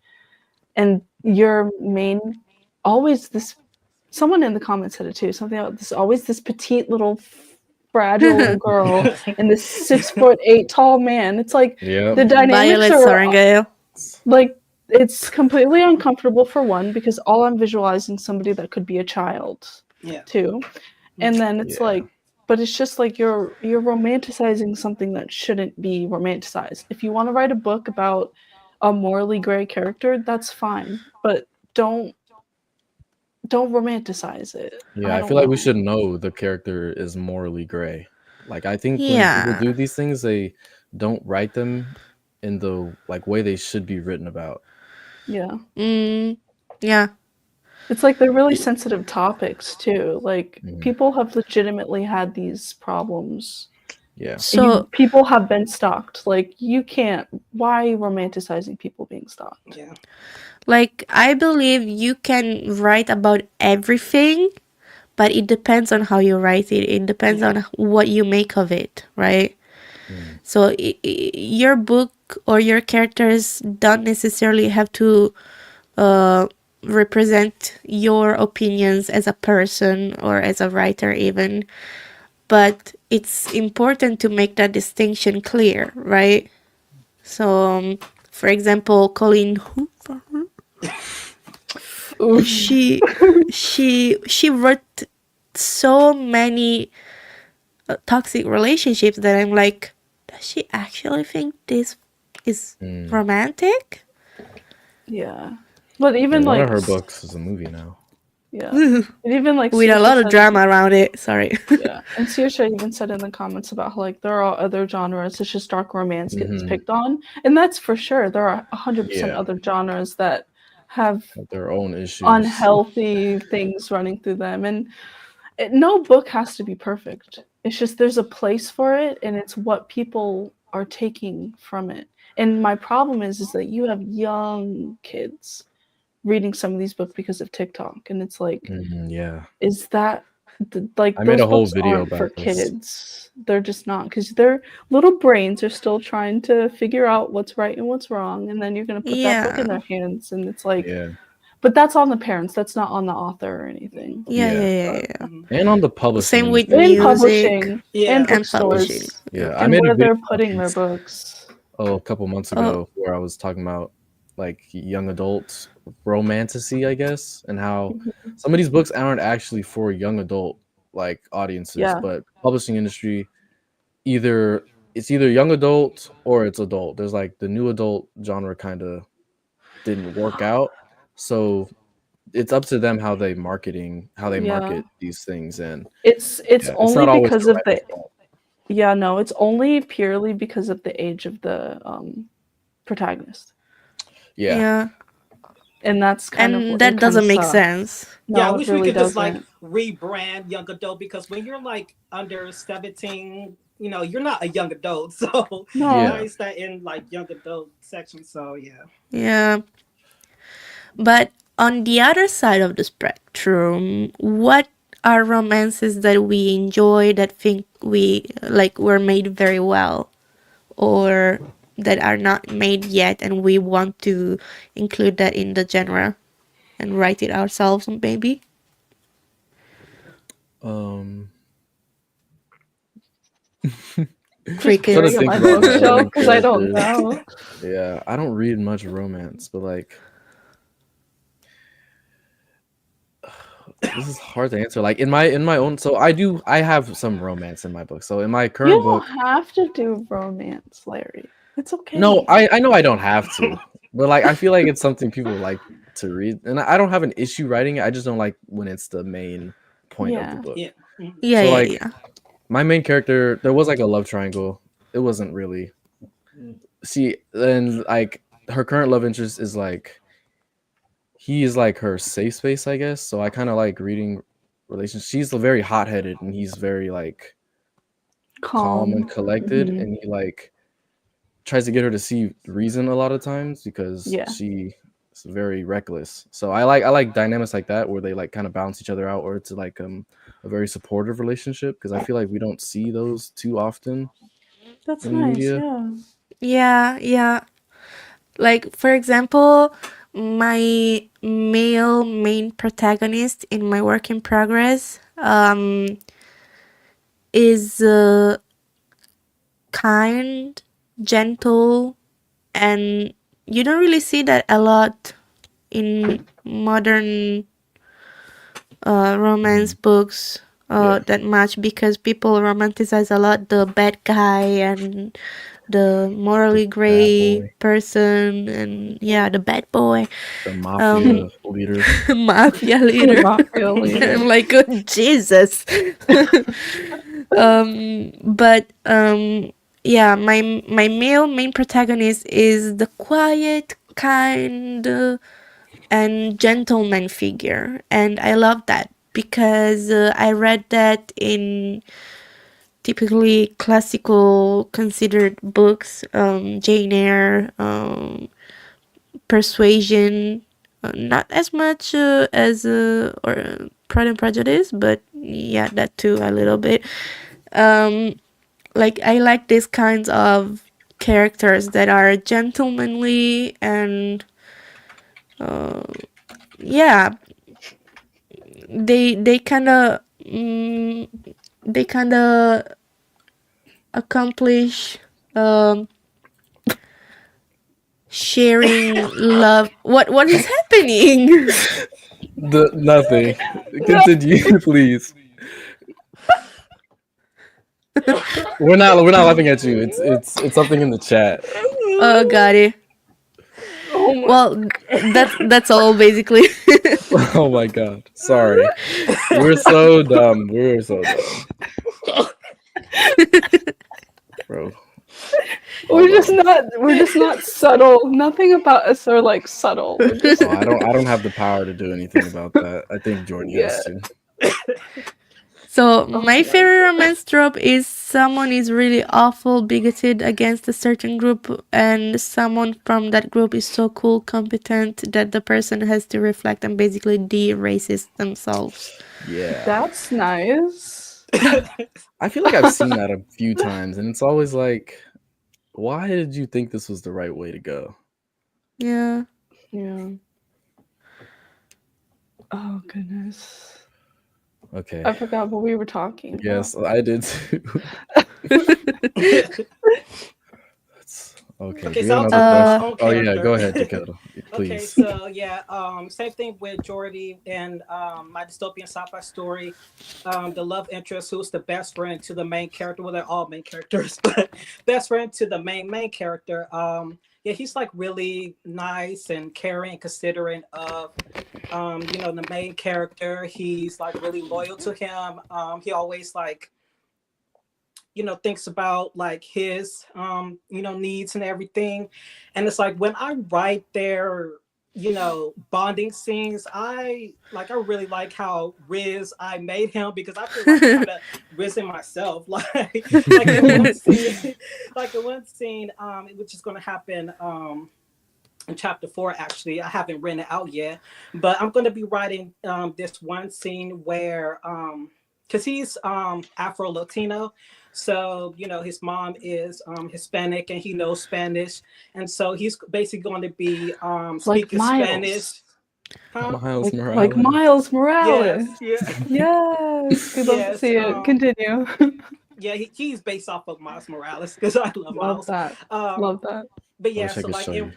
and your main always this someone in the comments said it too, something about this always this petite little fragile girl and this 6'8" tall man. It's like the dynamics Violet are Sorrengail. like it's completely uncomfortable for one, because all I'm visualizing somebody that could be a child Yeah. too. And then it's like, but it's just like you're romanticizing something that shouldn't be romanticized. If you want to write a book about a morally gray character, that's fine, but don't romanticize it. Yeah, I feel like we should know the character is morally gray. Like, I think when people Yeah. do these things, they don't write them in the like way they should be written about. Yeah. Yeah. It's like they're really sensitive topics too. Like people have legitimately had these problems. Yeah. So People have been stalked. Like you can't. Why romanticizing people being stalked? Yeah. like I believe you can write about everything, but it depends on how you write it. It depends on what you make of it, right? So your book or your characters don't necessarily have to represent your opinions as a person or as a writer even, but it's important to make that distinction clear, right? So for example, Colleen Hoover, she wrote so many toxic relationships that I'm like, does she actually think this is romantic? Yeah. But even one like of her books is a movie now. Yeah. And even like With a Saoirse lot of said- drama around it. Sorry. Yeah. And Saoirse even said in the comments about how like there are other genres, it's just dark romance gets picked on. And that's for sure. There are 100% other genres that have their own issues, unhealthy things running through them. And no book has to be perfect. It's just there's a place for it, and it's what people are taking from it. And my problem is that you have young kids reading some of these books because of TikTok, and it's like, is that like I those made a whole books video aren't about for this. kids? They're just not, because their little brains are still trying to figure out what's right and what's wrong, and then you're gonna put that book in their hands, and it's like, but that's on the parents. That's not on the author or anything. Yeah. And on the publishing. Same with In music. publishing, and And bookstores, publishing. I and made a where video they're putting their books. a couple months ago where I was talking about like young adult romantasy, I guess, and how some of these books aren't actually for young adult like audiences, but publishing industry it's either young adult or it's adult. There's like the new adult genre kind of didn't work out, so it's up to them how they market these things, and it's only not always because the of the writer's fault. it's only purely because of the age of the protagonist. Yeah. And that's kind of what that doesn't make sense. No, I wish really we could just doesn't. like rebrand young adult, because when you're like under 17, you know, you're not a young adult. So nice that in like young adult section. So Yeah. But on the other side of the spectrum, what are romances that we enjoy, that think were made very well, or that are not made yet and we want to include that in the genre and write it ourselves maybe? Freaking my bookshelf because I don't know. Yeah, I don't read much romance, but like this is hard to answer. Like in my own, so I have some romance in my book. So in my current book, you don't have to do romance, Larry. It's okay. No, I know I don't have to, but like I feel like it's something people like to read, and I don't have an issue writing it. I just don't like when it's the main point of the book. My main character, there was like a love triangle. It wasn't really. See, then like her current love interest is like he is like her safe space, I guess. So I kind of like reading relationships. She's very hot-headed, and he's very like calm and collected, and he like tries to get her to see reason a lot of times because she It's very reckless. So I like dynamics like that where they like kind of balance each other out, or it's like a very supportive relationship, because I feel like we don't see those too often That's in nice. media. Yeah. Yeah. Like, for example, my male main protagonist in my work in progress is kind, gentle, and you don't really see that a lot in modern romance books Yeah. that much, because people romanticize a lot the bad guy and the morally Bad gray boy, person, and yeah, the bad boy, the um, mafia leader. mafia leader. Mafia leader. I'm like, oh, Jesus. But yeah, my male main protagonist is the quiet, kind, and gentleman figure, and I love that because I read that in typically classical considered books, Jane Eyre, Persuasion, not as much as or Pride and Prejudice, but yeah, that too a little bit. Like, I like these kinds of characters that are gentlemanly and yeah, they kind of they kind of accomplish sharing love. What is happening? The nothing. Continue, please. We're not laughing at you. It's something in the chat. Oh, got it. Oh my. Well, that's all basically. Oh my god. Sorry. We're so dumb. We're so dumb. Bro. We're just not subtle. Nothing about us are like subtle. We're just Oh, I don't have the power to do anything about that. I think Jordy has to. So my favorite romance trope is someone is really awful, bigoted against a certain group, and someone from that group is so cool, competent that the person has to reflect and basically de-racist themselves. Yeah. That's nice. I feel like I've seen that a few times, and it's always like, why did you think this was the right way to go? Yeah. Yeah. Oh goodness. Okay. I forgot what we were talking about. Yes, I did too. That's okay. Okay, Do you so have I'll another talk about question? my own Oh yeah, character. go ahead, Dakota. Okay, Please. so yeah, same thing with Jordy and my dystopian sci-fi story. The love interest, who's the best friend to the main character. Well, they're all main characters, but best friend to the main character. Yeah, he's like really nice and caring and considerate of, the main character. He's like really loyal to him. He always like thinks about like his needs and everything. And it's like when I write their bonding scenes, I really like how Riz I made him, because I feel like I'm kind of rizzing myself. Like in one scene, which is going to happen in chapter 4. Actually, I haven't written it out yet, but I'm going to be writing this one scene where because he's Afro Latino. So, his mom is Hispanic and he knows Spanish. And so he's basically going to be speaking Spanish. Huh? Miles Morales. Like Miles Morales. Yes, Yes. We'd love to see it. Continue. yeah, he's based off of Miles Morales, because I love Miles. Love that. Love that. But I yeah, wish I so could like show you.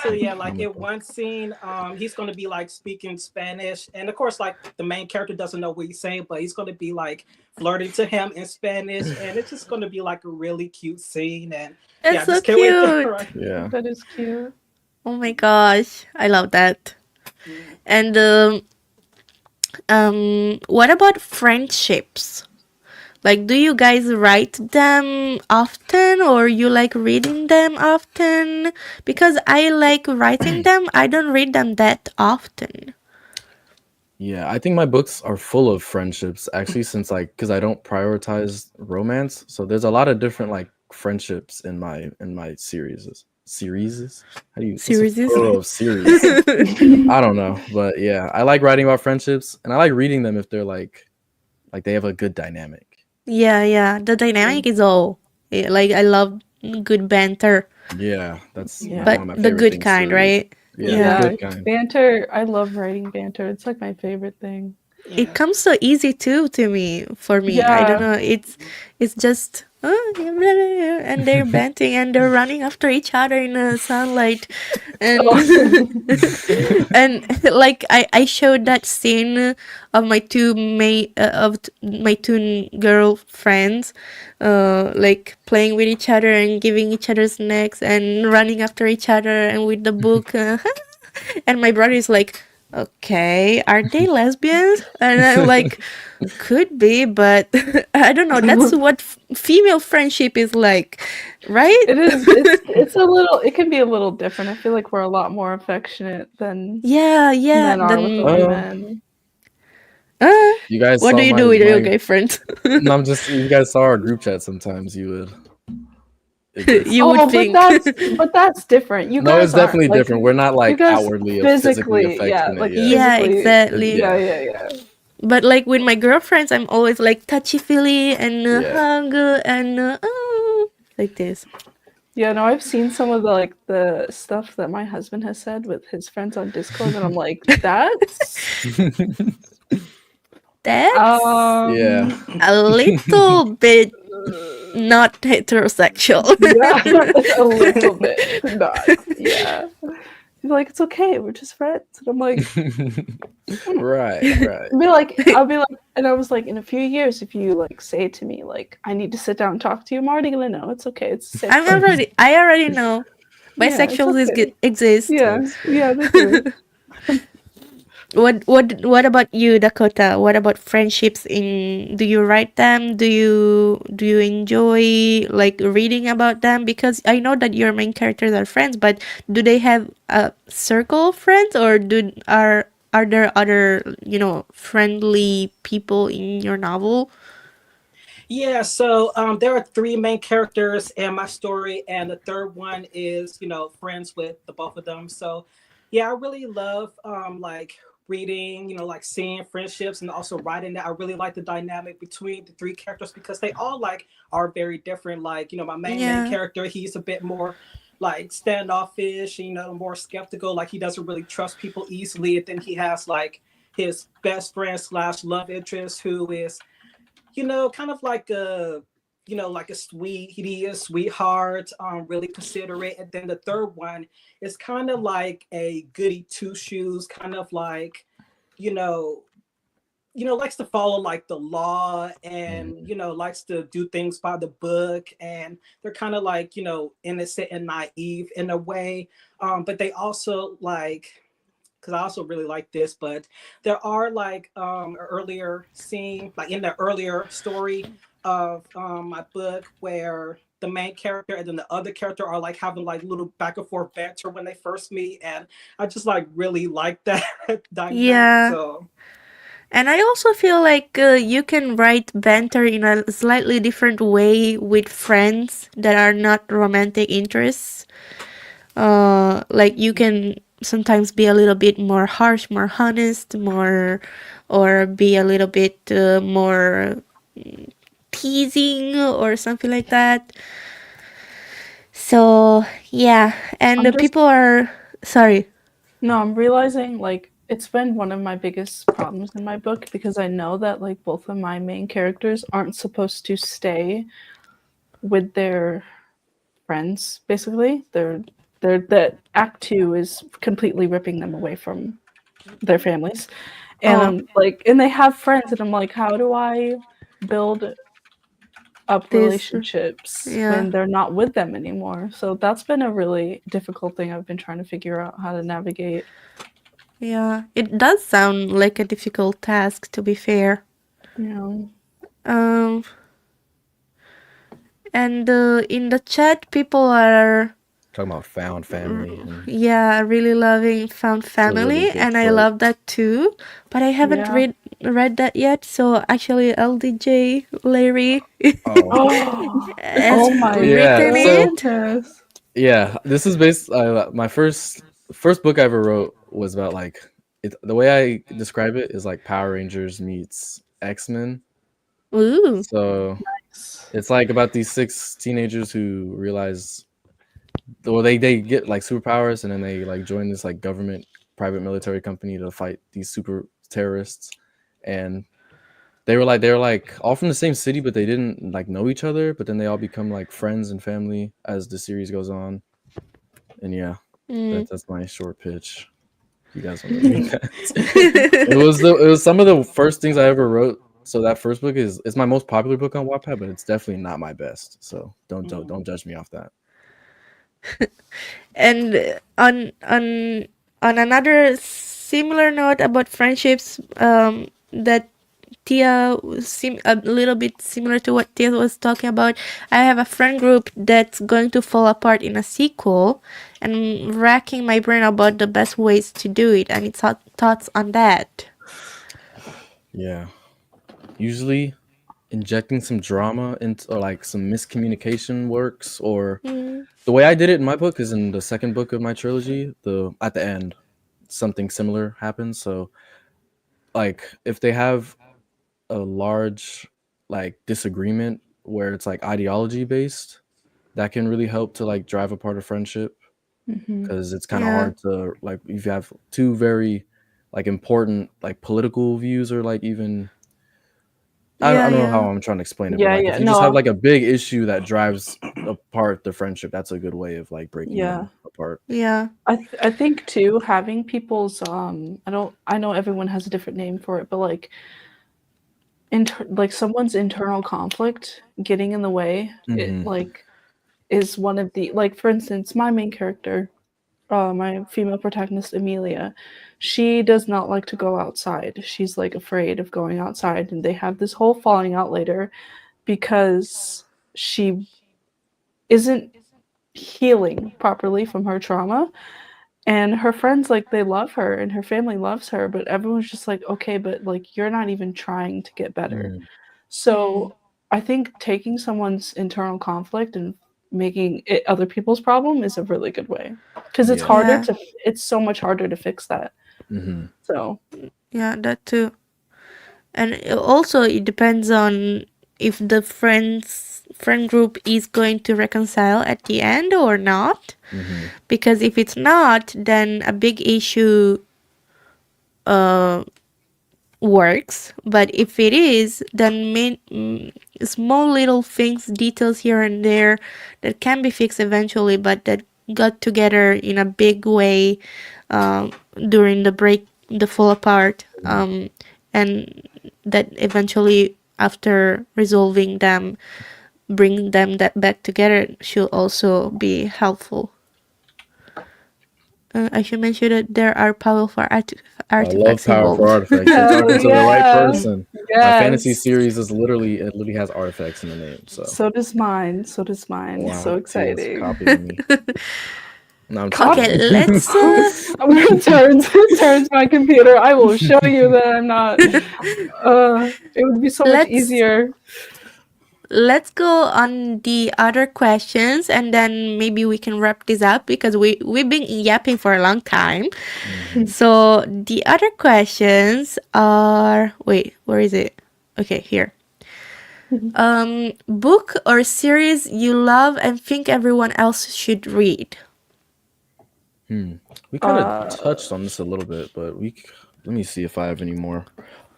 so yeah, like in one scene, he's gonna be like speaking Spanish, and of course, like the main character doesn't know what he's saying, but he's gonna be like flirting to him in Spanish, and it's just gonna be like a really cute scene. And That's yeah, so just can't wait to cute. write. Yeah. That is cute. Oh my gosh, I love that. And what about friendships? Like, do you guys write them often, or you like reading them often? Because I like writing them, I don't read them that often. Yeah, I think my books are full of friendships actually, since because I don't prioritize romance. So there's a lot of different like friendships in my series. series. How do you? What's Series. the plural of series? I don't know, but yeah, I like writing about friendships, and I like reading them if they're like they have a good dynamic. Yeah. The dynamic is all. Like I love good banter, Yeah, that's Yeah. but one of my the favorite good things kind, to read. right? Yeah, Yeah. the good kind. Banter. I love writing banter. It's like my favorite thing. It comes so easy too to me. For me, I don't know. It's just and they're banting and they're running after each other in the sunlight, and and like I showed that scene of my my two girl friends, like playing with each other and giving each other snacks and running after each other and with the book. And my brother is like, okay, are they lesbians? And I'm like, could be, but I don't know. That's what female friendship is like, right? It is. It's a little. It can be a little different. I feel like we're a lot more affectionate than Yeah. men are with the women. You guys What saw do you my, do with your my gay friends? No, I'm just you guys saw our group chat. Sometimes you would. You would think. but that's different. You No, guys it's definitely aren't, like, different. We're not like you guys outwardly physically affectionate. Yeah, physically, exactly. yeah. But like with my girlfriends, I'm always like touchy feely and hug and like this. Yeah, no, I've seen some of the stuff that my husband has said with his friends on Discord, and I'm like, that's Yeah. a little bit not heterosexual. yeah, a little bit not. Yeah, he's like, it's okay, we're just friends, and I'm like, right. I'll be like, and I was like, in a few years, if you like say to me like, I need to sit down and talk to you, I'm already gonna know it's okay. It's safe. I already know bisexuals exist. Yeah, they do. What about you, Dakota? What about friendships? Do you write them? Do you enjoy like reading about them? Because I know that your main characters are friends, but do they have a circle of friends, or are there other friendly people in your novel? Yeah, so there are three main characters in my story, and the third one is, friends with the both of them. So, yeah, I really love like reading, like seeing friendships and also writing that. I really like the dynamic between the three characters because they all like are very different. Like, my main character, he's a bit more like standoffish, more skeptical. Like he doesn't really trust people easily. And then he has like his best friend / love interest who is kind of like like a sweetheart, really considerate. And then the third one is kind of like a goody two shoes, kind of like, likes to follow like the law and, likes to do things by the book. And they're kind of like, innocent and naive in a way. But they also like, because I also really like this, but there are like earlier scene, like in the earlier story of my book where the main character and then the other character are like having like little back and forth banter when they first meet. And I just like really like that dynamic. Yeah. So. And I also feel like you can write banter in a slightly different way with friends that are not romantic interests. Like you can sometimes be a little bit more harsh, more honest, or be a little bit more teasing or something like that. So yeah, and the people are sorry. No, I'm realizing like it's been one of my biggest problems in my book because I know that like both of my main characters aren't supposed to stay with their friends. Basically, that Act 2 is completely ripping them away from their families, and and they have friends, and I'm like, how do I build up relationships when they're not with them anymore? So that's been a really difficult thing I've been trying to figure out how to navigate. Yeah, it does sound like a difficult task, to be fair. Yeah. And in the chat, people are talking about found family. Yeah, really loving found family, really and I love that too. But I haven't read that yet. So actually, LDJ Larry oh has my written it. Yeah, this is based. My first book I ever wrote was about like the way I describe it is like Power Rangers meets X-Men. Ooh. So it's like about these 6 teenagers who realize, well, they get like superpowers and then they like join this like government private military company to fight these super terrorists, and they were like all from the same city, but they didn't like know each other. But then they all become like friends and family as the series goes on. And yeah, Mm. that's my short pitch. You guys want to read that? It was some of the first things I ever wrote. So that first book is my most popular book on Wattpad, but it's definitely not my best. So don't judge me off that. And on another similar note about friendships, that Tia seem a little bit similar to what Tia was talking about. I have a friend group that's going to fall apart in a sequel, and I'm racking my brain about the best ways to do it. Any thoughts on that? Yeah, usually injecting some drama into, or like some miscommunication works. Or the way I did it in my book is in the second book of my trilogy. At the end, something similar happens. So like if they have a large like disagreement where it's like ideology based, that can really help to like drive apart a friendship, because it's kind of Yeah. hard to like if you have two very like important like political views, or like even I don't know how I'm trying to explain it, but like if you just have like a big issue that drives apart the friendship, that's a good way of like breaking them apart. Yeah. I think too, having people's I know everyone has a different name for it, but like like someone's internal conflict getting in the way, it like is one of the, like, for instance, my main character, my female protagonist Amelia, she does not like to go outside. She's like afraid of going outside, and they have this whole falling out later because she isn't healing properly from her trauma. And her friends, like, they love her and her family loves her, but everyone's just like, okay, but like you're not even trying to get better. So I think taking someone's internal conflict and making it other people's problem is a really good way, because it's harder to it's so much harder to fix that. So Yeah, that too. And also it depends on if the friend group is going to reconcile at the end or not. Because if it's not, then a big issue works. But if it is, then small little things, details here and there that can be fixed eventually, but that got together in a big way during the fall apart, and that eventually, after resolving them, bring them that back together should also be helpful. I should mention that there are powerful I love artifacts powerful involved. artifacts. You're talking to the right person. Yes. My fantasy series is literally has artifacts in the name. So does mine. So does mine. Wow, So Tia's exciting. copying me. No, I'm just Okay, kidding. let's I'm gonna turns my computer. I will show you that I'm not. It would be so much easier. Let's go on the other questions, and then maybe we can wrap this up because we've been yapping for a long time. So the other questions are, wait, where is it? Okay, here. Book or series you love and think everyone else should read? We kind of touched on this a little bit, but let me see if I have any more.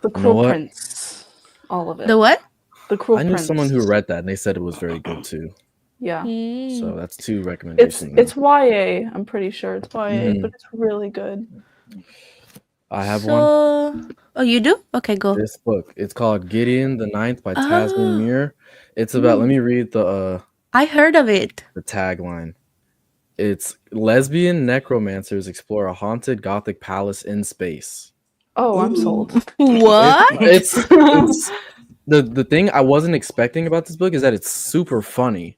The Cruel Prince, all of it. The what? The Cruel I knew Prince. someone who read that and they said it was very good too. Yeah. So that's 2 recommendations. It's YA. I'm pretty sure it's YA, but it's really good. I have one. Oh, you do? Okay, go. This book. It's called Gideon the Ninth by Tasman Muir. It's about. Let me read the. I heard of it. The tagline. It's lesbian necromancers explore a haunted Gothic palace in space. Oh, I'm sold. What? It's the thing I wasn't expecting about this book is that it's super funny.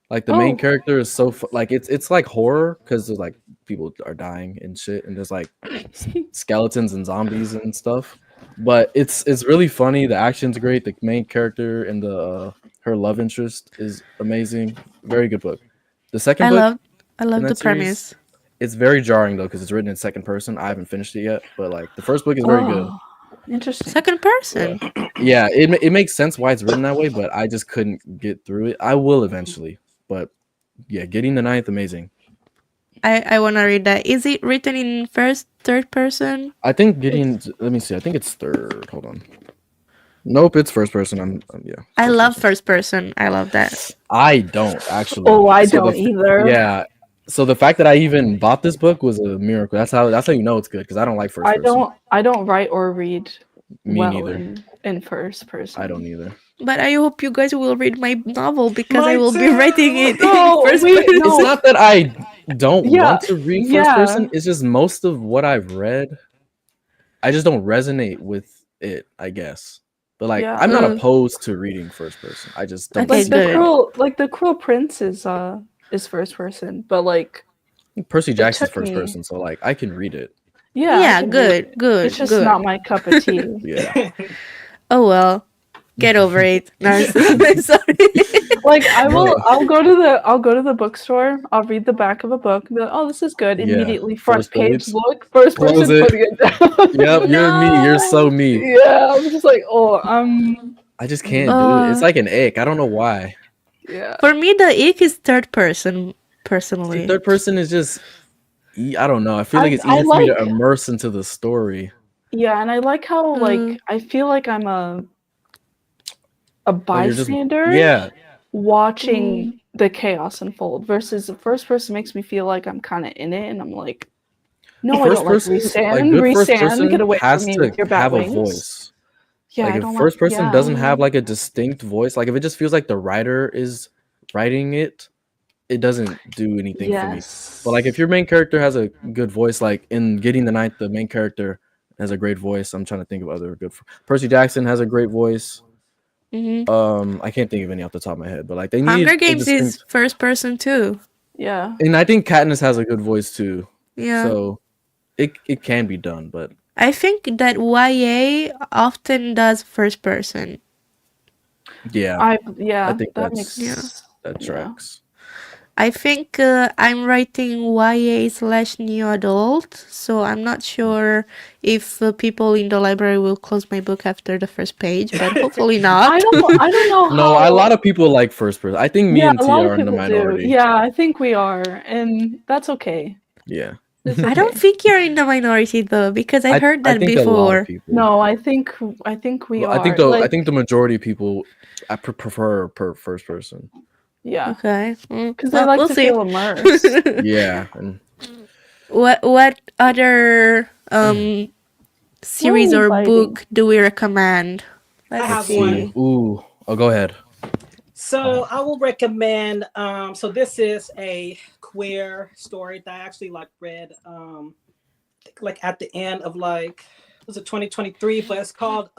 Like the main character is so like it's like horror because there's like people are dying and shit, and there's like skeletons and zombies and stuff. But it's really funny. The action's great. The main character and her love interest is amazing. Very good book. The second I book love in the that series, premise. it's very jarring though because it's written in second person. I haven't finished it yet, but like the first book is very good. Oh, interesting. Second person. Yeah, it makes sense why it's written that way, but I just couldn't get through it. I will eventually, but yeah, getting the ninth, amazing. I want to read that. Is it written in first, third person? I think getting. Let me see. I think it's third. Hold on. Nope, it's first person. Yeah. I first love person. first person. I love that. I don't actually. Oh, I So don't either. Yeah. So the fact that I even bought this book was a miracle. That's how you know it's good because I don't like first person. I don't write or read Me well neither. in first person. I don't either. But I hope you guys will read my novel because I Mine will be too. writing it No, in first we- person. no. It's not that I don't Yeah, want to read first yeah. person. It's just most of what I've read, I just don't resonate with it, I guess. But like, Yeah. I'm not Mm. opposed to reading first person. I just don't. Okay, see good. The Cruel Prince is first person, but like Percy Jackson's took first me- person, so like I can read it. yeah, I Yeah, can read good, it. good, It's just good. not my cup of tea. Yeah. Oh well, get over it. No, I'm sorry. Like I'll go to the bookstore. I'll read the back of a book. And be like, oh, this is good. Yeah, Immediately front first page. page. Look, first Close person it. putting it down. Yep, you're me. You're so me. Yeah, I'm just like, oh, I just can't do it. It's Uh, like an ick. I don't know why. yeah. For me, the ick is third person. See, Personally, third person is just. I don't know. I feel like it's I easier for me to like- immerse into the story. Yeah, and I like how Mm. like I feel like I'm a Like you're just. bystander Yeah. watching the chaos unfold versus the first person makes me feel like I'm kind of in it and I'm like, no, I don't like Like restand, good first restand, person get away has from me to with your bat have a wings. voice. Yeah, Like I if don't first person yeah. doesn't have like a distinct voice, like if it just feels like the writer is writing it, it doesn't do anything for me. Yes. But like if your main character has a good voice, like in Getting the Ninth, the main character has a great voice. I'm trying to think of other good. Percy Jackson has a great voice. Mhm. I can't think of any off the top of my head, but like they need Hunger a Games is distinct- first person too. Yeah. and I think Katniss has a good voice too. Yeah. So it can be done, but I think that YA often does first person. yeah, I I think that that's makes that yeah. tracks. I think I'm writing YA/new adult, so I'm not sure if people in the library will close my book after the first page, but hopefully not. I don't know how No, a lot of people like first person. I think me yeah, and a T lot are of in the people minority. do. Yeah, I think we are, and that's okay. Yeah. It's I don't okay. think you're in the minority though, because I heard that I think a lot before. of people. No, I think we Well, are. I think the majority of people prefer first person. yeah, Okay. because they like we'll to see. feel immersed. Yeah. And What other series Ooh, or fighting. book do we recommend? I Let's have see. one. ooh, oh, go ahead. So I will recommend. So this is a queer story that I actually like read. Like at the end of was it 2023? But it's called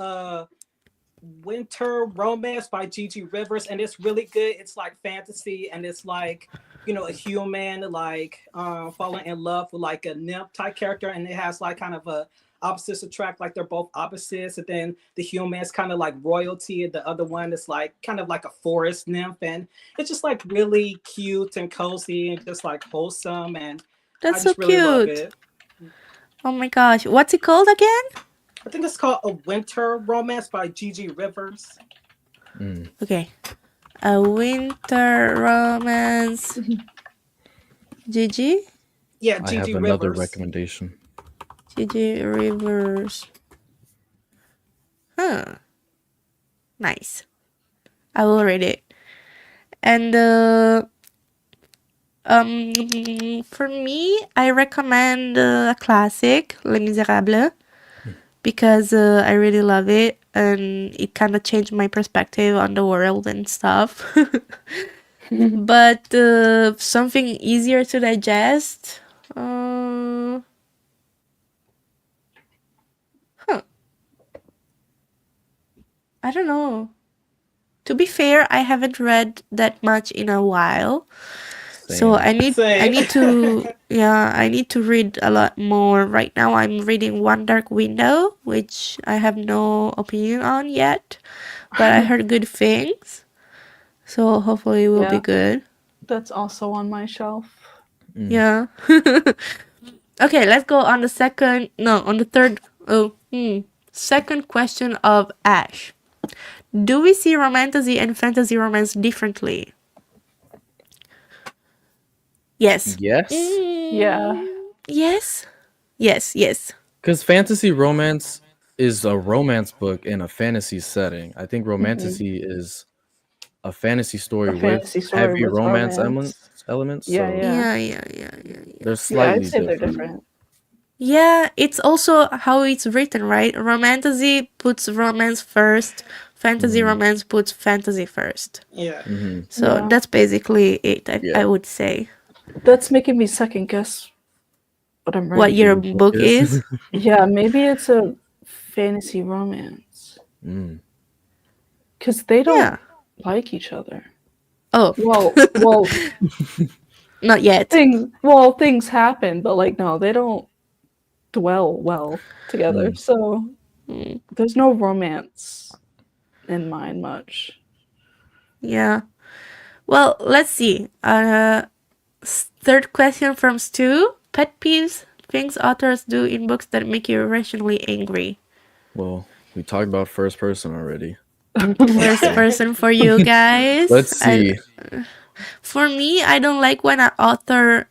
Winter Romance by Gigi Rivers, and it's really good. It's like fantasy, and it's like a human like falling in love with like a nymph type character, and it has like kind of a opposites attract, like they're both opposites, and then the human is kind of like royalty, and the other one is like kind of like a forest nymph, and it's just like really cute and cozy and just like wholesome, and That's I so just really love cute. it. Oh my gosh. What's it called again? I think it's called A Winter Romance by Gigi Rivers. Okay. A Winter Romance. Gigi? Yeah, I have Gigi another Rivers. recommendation. Gigi Rivers. Huh. Nice. I will read it. And for me, I recommend a classic, Les Miserables, because I really love it and it kind of changed my perspective on the world and stuff. But something easier to digest. I don't know. To be fair, I haven't read that much in a while. So I need to I need to read a lot more. Right now I'm reading One Dark Window, which I have no opinion on yet, but I heard good things. So hopefully it will be Yeah. good. That's also on my shelf. Yeah. Okay, let's go on the third. Second question of Ash. Do we see romantasy and fantasy romance differently? Yes. Yes, Yeah. Yes. Yes. because fantasy romance is a romance book in a fantasy setting. I think romantasy is a fantasy story A with fantasy story heavy with romance romance. elements. Yeah, So yeah. Yeah. they're Yeah, slightly I'd say they're different. different. Yeah, it's also how it's written, right? Romantasy puts romance first, fantasy romance puts fantasy first. Yeah. So Yeah. that's basically it, I Yeah. would say. That's making me second guess what I'm writing. What your Your book is? Yeah, maybe it's a fantasy romance. Because they don't Yeah. like each other. Oh, Well, not yet. things happen, but like no, they don't dwell well together. So there's no romance in mine much. Yeah. Well, let's see. Third question from Stu. Pet peeves, things authors do in books that make you irrationally angry. Well, we talked about first person already. First person for you guys. Let's see. For me, I don't like when an author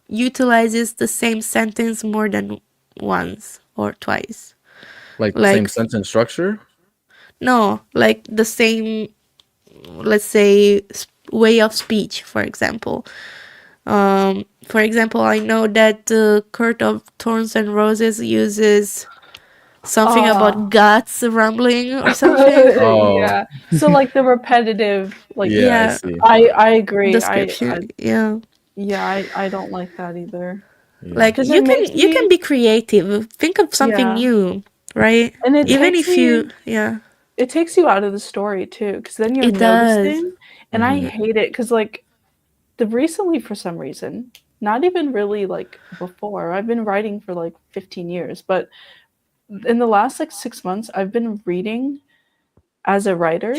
utilizes the same sentence more than once or twice. Like same sentence structure? No, like the same, let's say, way of speech, for example. For example, I know that Court of Thorns and Roses uses something about guts rumbling or something. Oh. Yeah. So like the repetitive, like Yeah, I see. I agree. Description. Yeah. I don't like that either. Yeah. Like 'Cause you it can makes be creative. Think of something Yeah. new, right? And it Even takes if you it takes you out of the story too, because then you're It does. noticing, and I hate it because like recently for some reason, not even really like before. I've been writing for like 15 years, but in the last like 6 months, I've been reading as a writer,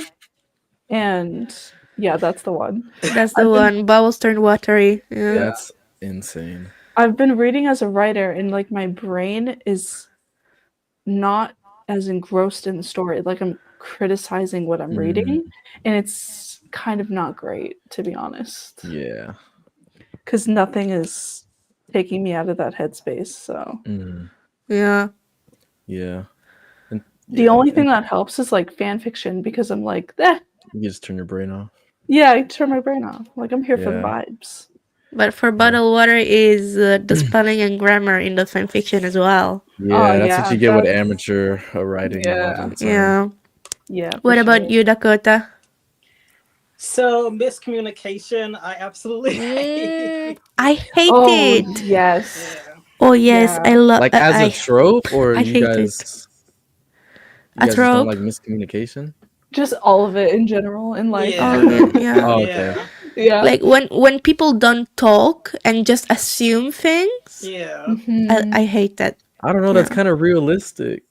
and yeah, that's the one. That's the one. Bowels turn watery. Yeah. That's insane. I've been reading as a writer, and like my brain is not as engrossed in the story. Like I'm criticizing what I'm reading, and it's kind of not great, to be honest. Yeah. Because nothing is taking me out of that headspace. So Yeah. Yeah. And the only thing that helps is like fan fiction, because I'm like, you just turn your brain off. yeah, I turn my brain off. Like I'm here for the Yeah. vibes. But for bottled water is the spelling and grammar in the fanfiction as well. Yeah, that's yeah, what you get with that's- amateur writing. A lot of the time. Yeah. Yeah. for What about sure. you, Dakota? So miscommunication, I absolutely hate. I hate Oh it. yes. Yeah. Oh yes, Yeah. I love. Like as a trope, or I you hate it. guys, A you guys just don't trope? like miscommunication? Just all of it in general in life. Yeah. Yeah. Oh, okay. Yeah. Like when people don't talk and just assume things. Yeah. I hate that. I don't know. That's Yeah. kind of realistic,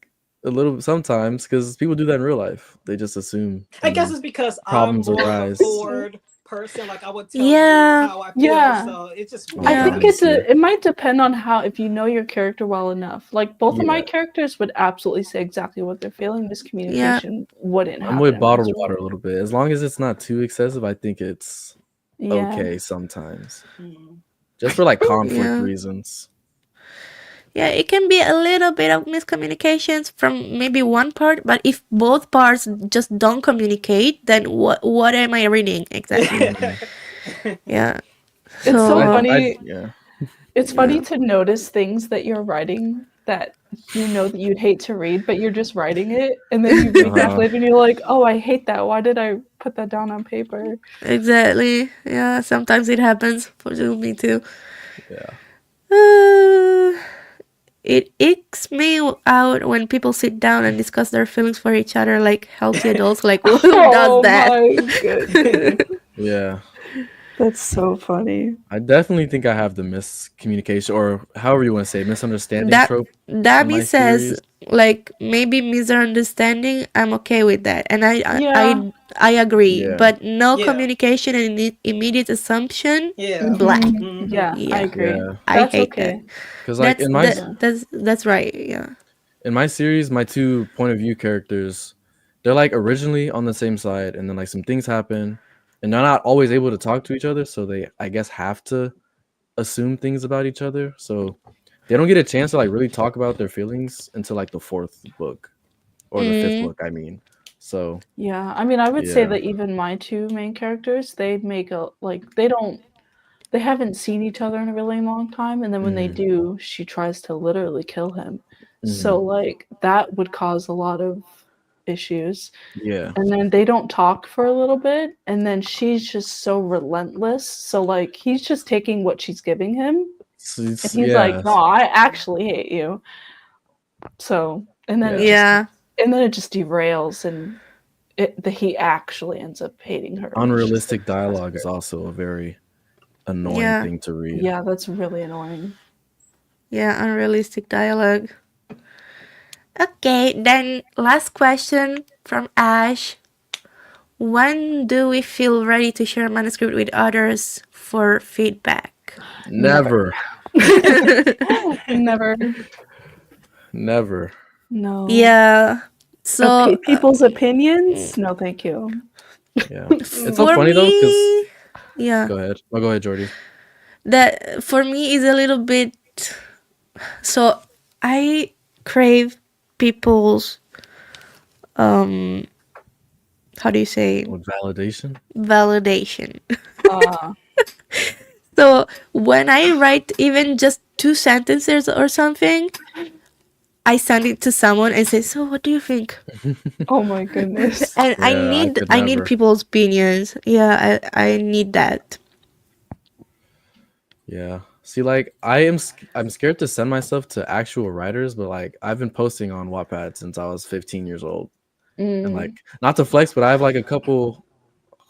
a little sometimes, because people do that in real life. They just assume. I guess it's because Problems I'm more arise. of a forward person. Like I would tell Yeah. you how I feel. Yeah. So it's just Yeah. I Yeah. think it might depend on how, if you know your character well enough. Like both of my Yeah. characters would absolutely say exactly what they're feeling. Miscommunication wouldn't happen. I'm with in bottled this water a little bit. As long as it's not too excessive, I think it's Yeah. okay sometimes. Mm. Just for like conflict Yeah. reasons. Yeah, it can be a little bit of miscommunications from maybe one part, but if both parts just don't communicate, then what am I reading exactly? Yeah. It's so So, funny. Yeah. It's funny to notice things that you're writing that you know that you'd hate to read, but you're just writing it, and then you read that later, and you're like, "Oh, I hate that. Why did I put that down on paper?" Exactly. Yeah, sometimes it happens. For me too. Yeah. It icks me out when people sit down and discuss their feelings for each other like healthy adults. Like, who does that? My goodness. Yeah. That's so funny. I definitely think I have the miscommunication, or however you want to say, misunderstanding That trope. in Dami my says series. like maybe misunderstanding, I'm okay with that, and Yeah. I agree. Yeah. But no Yeah. communication and immediate assumption, Yeah. black. Mhm. Yeah, I Yeah, agree. Yeah. I That's hate that. okay. Because like That's in my that's right. Yeah. in my series, my two point of view characters, they're like originally on the same side, and then like some things happen, and they're not always able to talk to each other, so they I guess have to assume things about each other. So they don't get a chance to like really talk about their feelings until like the fourth book or the fifth Mm, book. I mean, so Yeah, I mean, I would say yeah. that even my two main characters, they make a like they haven't seen each other in a really long time, and then when they Mhm. do, she tries to literally kill him. So Mhm. like that would cause a lot of issues. Yeah. And then they don't talk for a little bit, and then she's just so relentless. So like he's just taking what she's giving him, and he's like, Yeah. "No, I actually hate you." So, and then Yeah. yeah. it just derails, and he actually ends up hating her. And it's just like, Unrealistic dialogue is also a very annoying Yeah. thing to read. yeah, that's really annoying. Yeah. Unrealistic dialogue. Okay. Then last question from Ash. When do we feel ready to share manuscript with others for feedback? Never. Never. Never. No. Yeah. So People's opinions? No, thank you. Yeah. It's so for funny though, because me, yeah, go ahead. Oh, go ahead, Jordy. that for me is a little bit. So I crave people's how do you say With validation. validation. Uh, So when I write even just 2 sentences or something, I send it to someone and say, "So what do you think?" oh my goodness. And Yeah, I could I need never. people's opinions. Yeah, I need that. Yeah. See, like I'm scared to send myself to actual writers, but like I've been posting on Wattpad since I was 15 years old. And like not to flex, but I have like a couple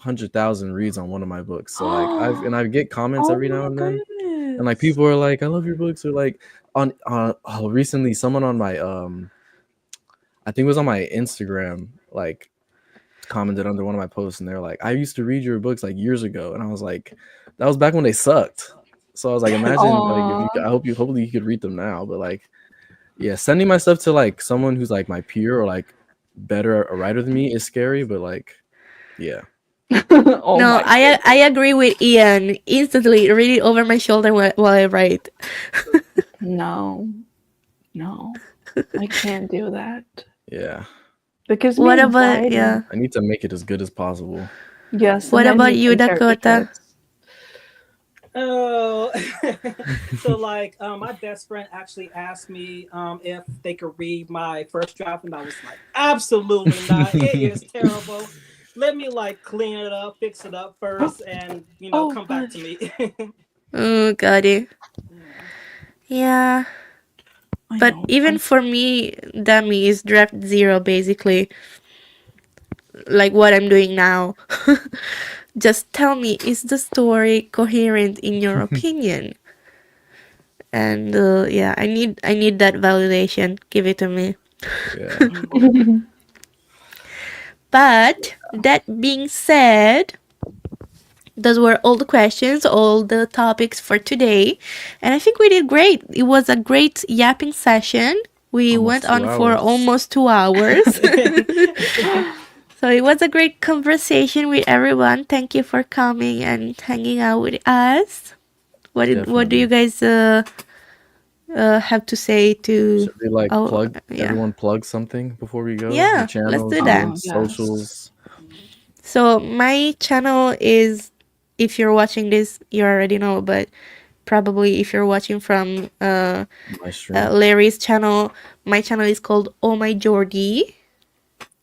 100,000 reads on one of my books. So like I get comments Oh every now my and then. goodness. And like people are like, I love your books, or like on recently someone on my I think it was on my Instagram, like commented under one of my posts, and they're like, I used to read your books like years ago. And I was like, that was back when they sucked. So I was like, imagine like if you Aw. hopefully you could read them now. But like, yeah, sending my stuff to like someone who's like my peer or like better a writer than me is scary, but like, yeah. Oh No, my goodness. I agree with Ian. Instantly read it over my shoulder while I write. No. I can't do that. Yeah. Because What me about anxiety. yeah? I need to make it as good as possible. Yes. What and then about you, compare the Dakota? kids. Oh, so like my best friend actually asked me if they could read my first draft, and I was like, absolutely not. It is terrible. Let me like clean it up, fix it up first, and Oh, come back to gosh. me. Oh, got it. Yeah, I but know. even for me, dummy is draft 0 basically. Like what I'm doing now. Just tell me, is the story coherent in your opinion? And yeah, I need that validation. Give it to me. Yeah. But that being said, those were all the questions, all the topics for today. And I think we did great. It was a great yapping session. We Almost went 2 on for hours. almost 2 hours. So it was a great conversation with everyone. Thank you for coming and hanging out with us. What do you Definitely. guys have to say to Should we like oh plug yeah. everyone plug something before we go? Yeah, Your let's channels, do your that. Yes. socials. So my channel is, if you're watching this, you already know, but probably if you're watching from My stream. Larry's channel, my channel is called Oh My Jordy,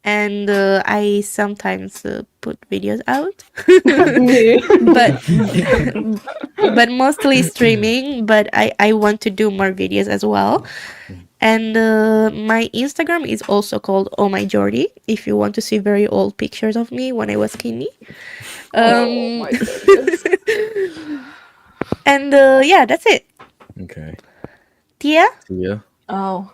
and I sometimes put videos out, but mostly streaming. But I want to do more videos as well. And my Instagram is also called Oh My Jordy. If you want to see very old pictures of me when I was skinny. Oh my goodness. And yeah, that's it. Okay. Tia? See ya. Oh.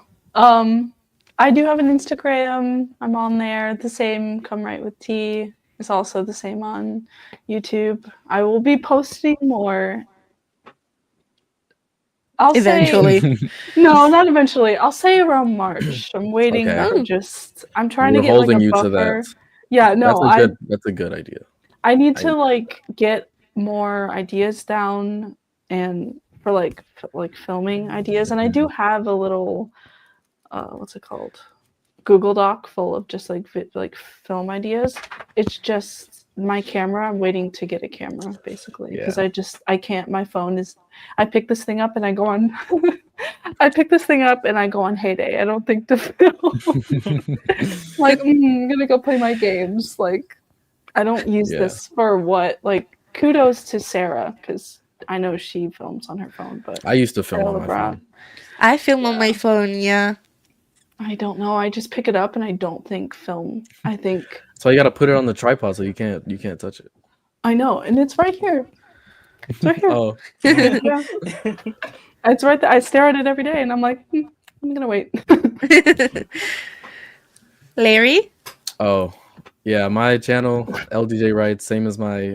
I do have an Instagram. I'm on there. The same, Come Right with T, is also the same on YouTube. I will be posting more. I'll Eventually. say no, not eventually. I'll say around March. I'm waiting Okay. for I'm trying to We're get like a holding you to buffer. that. Yeah, no, That's a good idea. I need to like get more ideas down and for like filming ideas, and I do have a little what's it called? Google Doc full of just like film ideas. It's just my camera. I'm waiting to get a camera basically because I can't. My phone is. I pick this thing up and I go on. I pick this thing up and I go on Heyday. I don't think to film. Like I'm gonna go play my games. Like I don't use this for what. Like kudos to Sarah because I know she films on her phone, but I used to film on my phone. I film on my phone, yeah. I don't know. I just pick it up and I don't think film. I think. So you got to put it on the tripod so you can't touch it. I know, and it's right here. It's right here. Oh. Yeah. It's right there. I stare at it every day, and I'm like, I'm gonna wait. Larry? Oh, yeah. My channel, LDJ Writes, same as my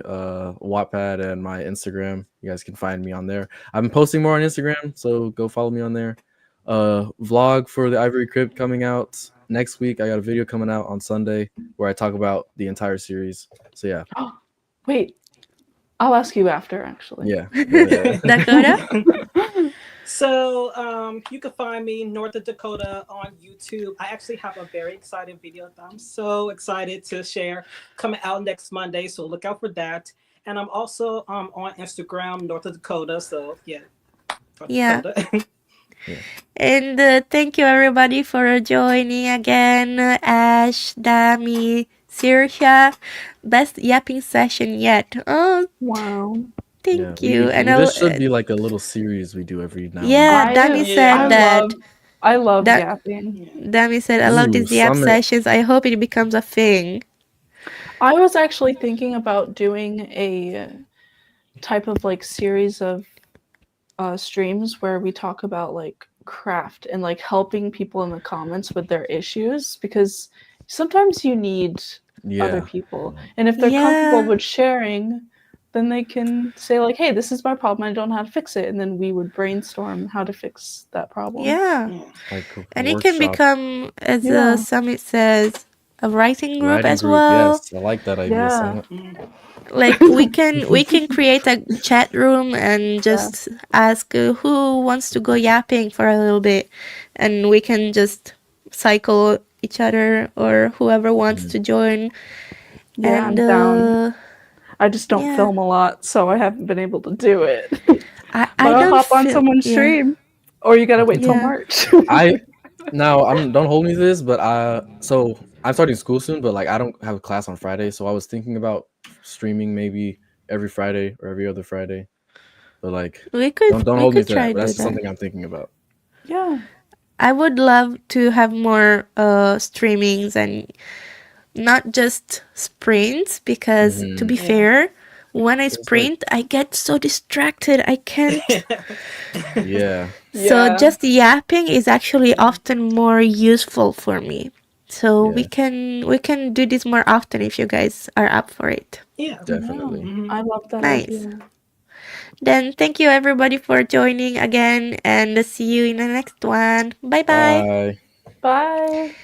Wattpad and my Instagram. You guys can find me on there. I've been posting more on Instagram, so go follow me on there. Vlog for the Ivory Crypt coming out next week. I got a video coming out on Sunday where I talk about the entire series. So yeah. Wait, I'll ask you after actually. Yeah. Dakota? So you can find me North of Dakota on YouTube. I actually have a very exciting video that I'm so excited to share coming out next Monday. So look out for that. And I'm also on Instagram, North of Dakota. So yeah. Yeah. And thank you everybody for joining again. Ash, Dami, Sirsha. Best yapping session yet. Oh wow. Thank you. And this should be like a little series we do every now and then. Yeah, Dami said that. I love yapping. Dami said, I love these yap sessions. I hope it becomes a thing. I was actually thinking about doing a type of like series of streams where we talk about like craft and like helping people in the comments with their issues, because sometimes you need other people, and if they're comfortable with sharing, then they can say like, hey, this is my problem, I don't know how to fix it, and then we would brainstorm how to fix that problem. And it can become, as the summit says, a writing group as well. Yes, I like that idea. Like we can create a chat room and just ask who wants to go yapping for a little bit, and we can just cycle each other or whoever wants to join. Yeah, and I'm down. I just don't film a lot, so I haven't been able to do it. I'll hop on someone's stream, or you gotta wait till March. Don't hold me to this, but so I'm starting school soon, but like I don't have a class on Friday, so I was thinking about streaming maybe every Friday or every other Friday. But like, don't hold me to that. But that's something I'm thinking about. Yeah, I would love to have more streamings and not just sprints, because to be fair, when I sprint, I get so distracted. I can't. So just yapping is actually often more useful for me. So we can do this more often if you guys are up for it. Yeah, definitely. I love that. Nice. Idea. Then thank you everybody for joining again, and see you in the next one. Bye bye. Bye. Bye.